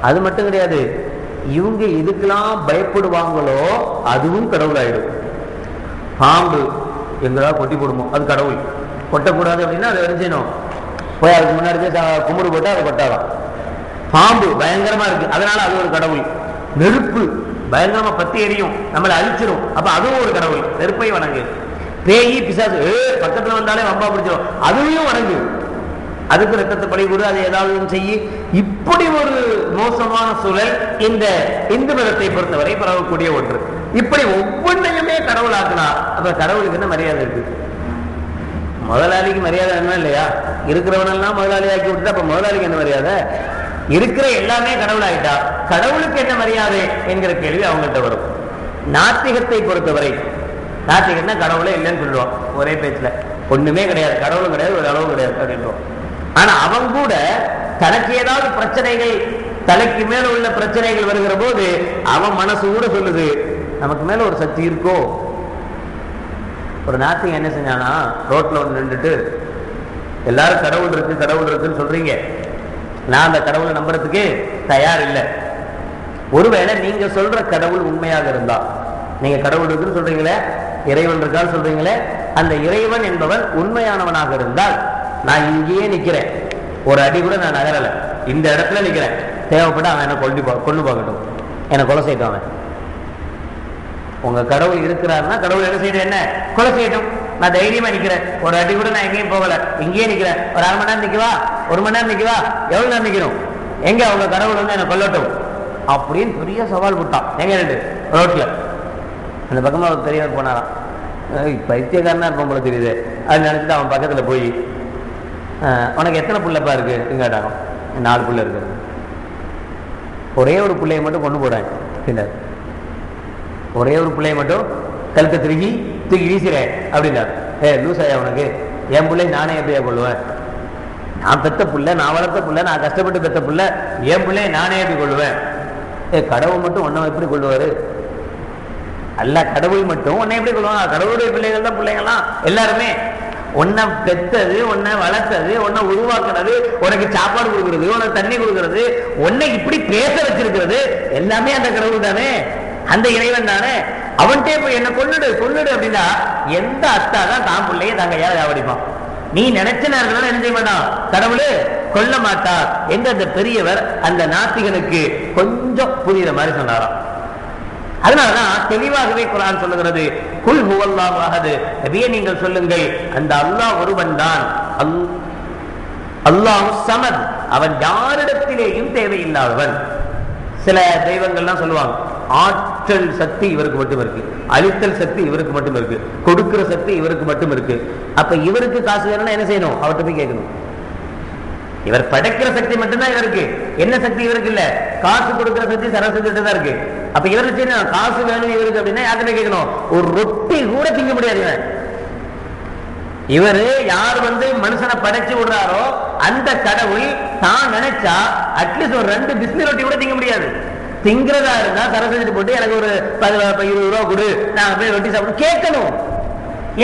அது மட்டும் கிடையாது, இவங்க எதுக்கெல்லாம் பயப்படுவாங்களோ அதுவும் கடவுளாயிடும். பாம்பு எங்களா கொட்டி போடுமோ அது கடவுள். கொட்டக்கூடாது அப்படின்னா அதை வெறிஞ்சணும் போய் அதுக்கு முன்னாடி கும்பிடு போட்டு அதை கொட்டாதான். பாம்பு பயங்கரமா இருக்கு அதனால அது ஒரு கடவுள். நெருப்பு பயங்கரமா பத்தி எரியும் நம்மளை அழிச்சிடும், அப்ப அதுவும் ஒரு கடவுள். நெருப்பை வணங்கு. பேயி பிசாசு பக்கத்துல வந்தாலே வம்பா பிடிச்சிடும், அதுவும் வணங்கு. அதுக்கு ரத்தத்தை பழி கொடு, அதை ஏதாவது செய்யி. இப்படி ஒரு மோசமான சூழல் இந்த இந்து மதத்தை பொறுத்தவரை பரவக்கூடிய ஒன்று. இப்படி ஒவ்வொன்றையுமே கடவுளாக்குனா அப்ப கடவுளுக்கு என்ன மரியாதை இருக்கு? முதலாளிக்கு மரியாதை என்ன இல்லையா? இருக்கிறவனெல்லாம் முதலாளி ஆக்கி விட்டுட்டா அப்ப முதலாளிக்கு என்ன மரியாதை? இருக்கிற எல்லாமே கடவுள் ஆயிட்டா கடவுளுக்கு என்ன மரியாதை என்கிற கேள்வி அவங்கள்ட்ட வரும். நாத்திகத்தை பொறுத்தவரை நாத்திகன்னா கடவுளே இல்லைன்னு சொல்லுவான். ஒரே பேச்சுல ஒண்ணுமே கிடையாது, கடவுளும் கிடையாது, ஒரு அளவு கிடையாது அப்படின்றோம். ஆனா அவங்க கூட தனக்கு ஏதாவது பிரச்சனைகள் தலைக்கு மேல உள்ள பிரச்சனைகள் வருகிற போது அவன் மனசு கூட சொல்லுது நமக்கு மேல ஒரு சக்தி இருக்கோ. ஒரு நாத்திகம் என்ன செஞ்சானா ரோட்ல வந்து நின்றுட்டு எல்லாரும் கடவுள் இருக்குன்னு சொல்றீங்க, நான் அந்த கடவுளை நம்புறதுக்கு தயார் இல்லை. ஒருவேளை நீங்க சொல்ற கடவுள் உண்மையாக இருந்தா, நீங்க கடவுள் இருக்குன்னு சொல்றீங்களே, இறைவன் இருக்கான்னு சொல்றீங்களே, அந்த இறைவன் என்பவன் உண்மையானவனாக இருந்தால் நான் இங்கேயே நிக்கிறேன், ஒரு அடி கூட நான் நகரல, இந்த இடத்துல நிக்கிறேன். தேவைப்பட்ட அவன் என்ன கொண்டு போகட்டும், என்னை கொலை செய்யட்டும். அவன் உங்க கடவுள் இருக்கிறாருன்னா கடவுள் என்ன செய்யணும்? என்ன கொலை செய்யட்டும். நான் தைரியமா நிக்கிறேன், ஒரு அடி கூட நான் எங்கேயும் போகல, இங்கேயே நிக்கிறேன். ஒரு 1/2 மணி நேரம் நிக்கவா, 1 மணி நேரம் நிக்கவா, எவ்வளவு நேரம் நிக்கணும்? எங்க அவங்க கடவுள் வந்து என்ன கொல்லட்டும் அப்படின்னு பெரிய சவால் விட்டான். எங்க ரெண்டு ரோட்ல அந்த பக்கமா ஒரு பெரியவர் போனாராம். பைத்தியக்காரனா இருப்பான் போல தெரியுது. அது நினைச்சிட்டு அவன் பக்கத்துல போய் உனக்கு எத்தனை பிள்ளைப்பா இருக்கு கேட்டாங்க. 4 பிள்ளை இருக்கு. ஒரே ஒரு பிள்ளையை மட்டும் கொண்டு போறாங்க. ஒரே ஒரு பிள்ளையை மட்டும் கழுத்தை தூக்கி வீசுறேன் அப்படின்னாரு. லூசாயா உனக்கு? என் பிள்ளை நானே எப்படியா கொள்ளுவேன்? நான் பெத்த புள்ள, நான் வளர்த்த புள்ள, நான் கஷ்டப்பட்டு பெத்த புள்ள, என் பிள்ளையை நானே எப்படி கொள்ளுவேன்? கடவுள் மட்டும் உன்னை எப்படி கொள்ளுவாரு? அல்ல, கடவுள் மட்டும் உன்னை எப்படி கொள்ளுவாங்க? கடவுளுடைய பிள்ளைகள் தான் பிள்ளைங்களாம் எல்லாருமே. உன்னை பெத்தது, உன்னை வளர்த்தது, உன்னை உருவாக்குறது, உனக்கு சாப்பாடு கொடுக்கறது, உனக்கு தண்ணி கொடுக்கறது, உன்னை இப்படி பேச வச்சிருக்கிறது எல்லாமே அந்த கடவுள் தானே, அந்த இறைவன் தானே. அவன்கிட்டே போய் என்ன கொள்ளுடு அப்படின்னா எந்த அத்தா தான் தான் பிள்ளைய தாங்க யாரை ஆவடிப்பான்? நீ நினைச்ச நேரத்துல என்ன செய்ய மாட்டான்? கடவுளு கொல்ல மாட்டார் என்று அந்த பெரியவர் அந்த நாத்திகனுக்கு கொஞ்சம் புரியுற மாதிரி சொன்னாராம். அதனாலதான் தெளிவாகவே குர்ஆன் சொல்லுகிறது, குல் ஹுவல்லாஹு அஹத், நபியே நீங்கள் சொல்லுங்கள் அந்த அல்லாஹ் ஒருவன் தான், அல்லாஹ் ஸமத், அவன் யாரிடத்திலேயும் தேவையில்லாதவன். சில தெய்வங்கள்லாம் சொல்லுவாங்க ஆற்றல் சக்தி இவருக்கு மட்டும் இருக்கு, அழித்தல் சக்தி இவருக்கு மட்டும் இருக்கு, கொடுக்கிற சக்தி இவருக்கு மட்டும் இருக்கு. அப்ப இவருக்கு காசு வேணும்னா என்ன செய்யணும்? அவர்கிட்ட போய் கேட்கணும். இவர் படைக்கிற சக்தி மட்டும்தான் இவருக்கு. என்ன சக்தி இவருக்கு இல்ல? காசு கொடுக்கிற சக்தி சரஸ்வதி தான் இருக்கு. அப்ப இவருக்கு காசு வேணும் இவருக்கு அப்படின்னா யாருமே கேட்கணும், ஒரு ரொட்டி கூட திங்க முடியாது. இவரு யார் மனுஷனை படைச்சு விடுறாரோ அந்த கடவுள் தான் நினைச்சா அட்லீஸ்ட் ஒரு 2 பிஸ்மி ரொட்டி கூட திங்க முடியாது. திங்கிறதா இருந்தா சரஸ்வதி போட்டு எனக்கு ஒரு 20 ரூபா கொடு, நான் போய் ரொட்டி சாப்பிட கேட்கணும்.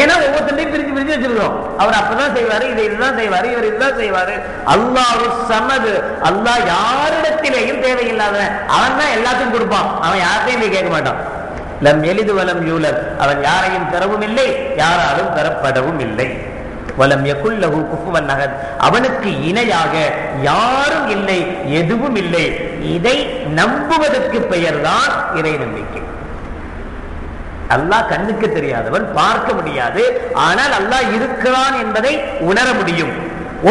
ஏன்னா ஒவ்வொருத்தையும் பிரிச்சு பிரிச்சு வச்சிருக்கோம். அவர் அப்பதான் செய்வாரு, இதுதான் செய்வாரு, இவர் இதுதான் செய்வாரு. அல்லாஹ் சமது, அல்லாஹ் யாரிடத்திலேயும் தேவையில்லாதவன். அவன் தான் எல்லாத்தையும் கொடுப்பான், அவன் யார்த்தையும் போய் கேட்க மாட்டான். லம் எலிது வலம் யூலத், அவன் யாரையும் பெறவும் இல்லை, யாராலும் பெறப்படவும் இல்லை. வலம் யகுல் லஹு குஃபுவன் அஹத், அவனுக்கு இணையாக யாரும் இல்லை, எதுவும் இல்லை. இதை நம்புவதற்கு பெயர்தான் இறை நம்பிக்கை. அல்லாஹ் கண்ணுக்கு தெரியாதவன், பார்க்க முடியாது. ஆனால் அல்லாஹ் இருக்கிறான் என்பதை உணர முடியும்.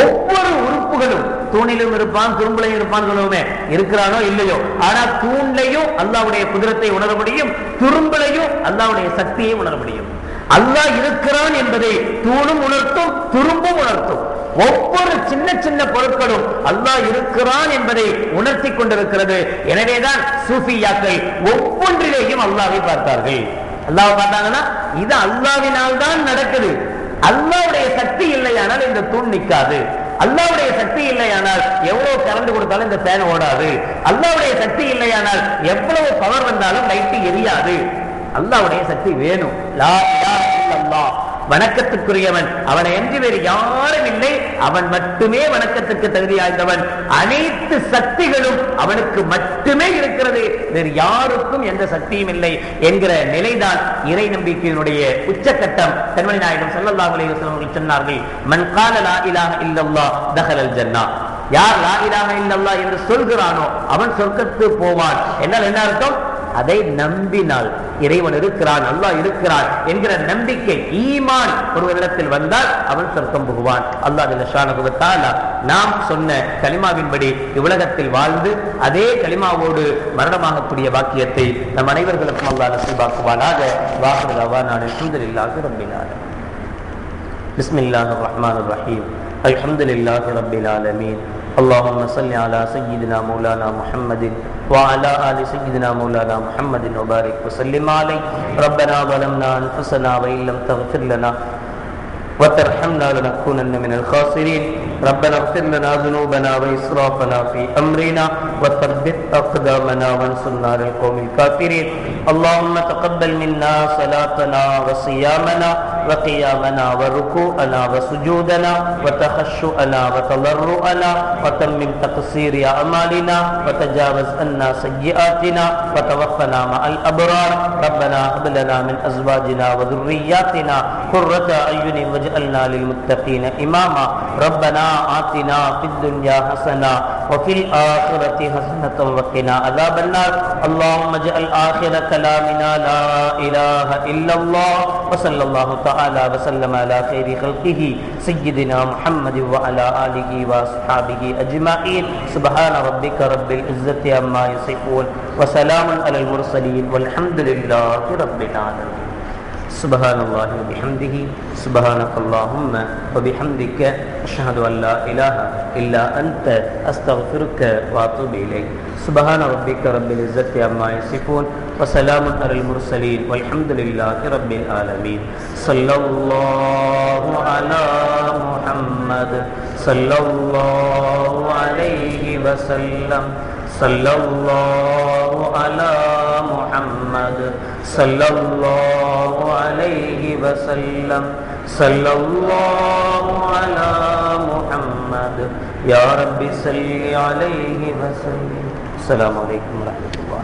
ஒவ்வொரு உறுப்புகளும், தூணிலும் இருப்பான், துரும்புலையும் இருப்பான் சொல்லுவோமே, இருக்கிறானோ இல்லையோ, ஆனா தூண்லையும் அல்லாஹ்வுடைய குதிரத்தை உணர முடியும், துரும்புலையும் அல்லாஹ்வுடைய சக்தியை உணர முடியும். அல்லாஹ் இருக்கிறான் என்பதை தூணும் உணர்த்தும், துரும்பும் உணர்த்தும். ஒவ்வொரு சின்ன சின்ன பொருட்களும் அல்லாஹ் இருக்கிறான் என்பதை உணர்த்தி கொண்டிருக்கிறது. எனவேதான் சூஃபியாக்கள் ஒவ்வொன்றிலேயும் அல்லாஹ்வை பார்த்தார்கள். அல்லாஹ் பார்த்தாங்கன்னா இது அல்லாஹ்வினால் தான் நடக்குது. அல்லாஹ்வுடைய சக்தி இல்லையானால் இந்த தூண் நிற்காது. அல்லாஹ்வுடைய சக்தி இல்லையானால் எவ்வளவு கரண்ட் கொடுத்தாலும் இந்த ஃபேன் ஓடாது. அல்லாஹ்வுடைய சக்தி இல்லையானால் எவ்வளவு பவர் வந்தாலும் லைட் எரியாது. அல்லாஹ்வுடைய சக்தி வேணும். லா இலாஹ இல்லல்லாஹ், வணக்கத்துக்குரியவன் அவனை என்று வேறு யாரும் இல்லை, அவன் மட்டுமே வணக்கத்துக்கு தகுதியாய்ந்தவன். அனைத்து சக்திகளும் அவனுக்கு மட்டுமே இருக்கிறது, வேறு யாருக்கும் எந்த சக்தியும் இல்லை என்கிற நிலைதான் இறை நம்பிக்கையினுடைய உச்சக்கட்டம். கண்மணி நாயகம் ஸல்லல்லாஹு அலைஹி வஸல்லம் சொன்னார்கள், மன் கால லா இலாஹ இல்லல்லாஹ் தஹலல் ஜன்னah, யார் லா இலாஹ இல்லல்லாஹ் என்று சொல்கிறானோ அவன் சொர்க்கத்துக்கு போவான். என்ன அர்த்தம்? அதை நம்பினால் இறைவன் இருக்கிறான், அல்லாஹ் இருக்கிறான் என்கிற நம்பிக்கை, ஈமான் ஒருவரிடத்தில் வந்தால் அவன் சொர்க்கம் புகுவான். அல்லாஹ் ஜல்ல ஷானஹு வ தஆலா நாம் சொன்ன கலிமாவின்படி இவ்வுலகத்தில் வாழ்ந்து அதே கலிமாவோடு மரணமாகக்கூடிய வாக்கியத்தை நம் அனைவர்களுக்கும் அல்லாஹ் நசீபாக்குவானாக. வாஹிரு தஅவானா அல்ஹம்துலில்லாஹி ரப்பில் ஆலமீன். பிஸ்மில்லாஹிர் ரஹ்மானிர் ரஹீம். அல்ஹம்துலில்லாஹி ரப்பில் ஆலமீன். اللهم صل على سيدنا مولانا محمد وعلى آل سيدنا مولانا محمد وبارك وسلم عليه. ربنا ظلمنا أنفسنا وإن لم تغفر لنا وترحمنا لنكونن من الخاسرين. ربنا اغفر لنا ذنوبنا وإسرافنا في أمرنا وثبت أقدامنا وانصرنا على القوم الكافرين. اللهم تقبل منا صلاتنا وصيامنا وقيامنا وركوعنا وسجودنا وتخشعنا وتضرعنا وتمم تقصير أعمالنا وتجاوز عنا سيئاتنا وتوفنا مع الأبرار. ربنا هب لنا من أزواجنا وذرياتنا قرة أعين واجعلنا للمتقين إماما. ربنا آتنا في الدنيا حسنة وفي الآخرة حسنة وقنا عذاب النار. اللهم اجعل آخر كلامنا لا إله إلا الله. وصلى الله تعالى وسلم على خير خلقه سيدنا محمد وعلى آله وأصحابه أجمعين. سبحان ربك رب العزة عما يصفون وسلام على المرسلين والحمد لله رب العالمين. سبحان الله وبحمده سبحانك اللهم وبحمدك أشهد أن لا إله إلا أنت أستغفرك وأتوب إليك. سبحان ربك رب العزة عما يصفون وسلام على المرسلين والحمد لله رب العالمين. صلى الله على محمد صلى الله عليه وسلم. صلى الله على محمد صلى الله عليه وسلم. صلى الله على محمد يا رب صل عليه وسلم. السلام عليكم ورحمة الله.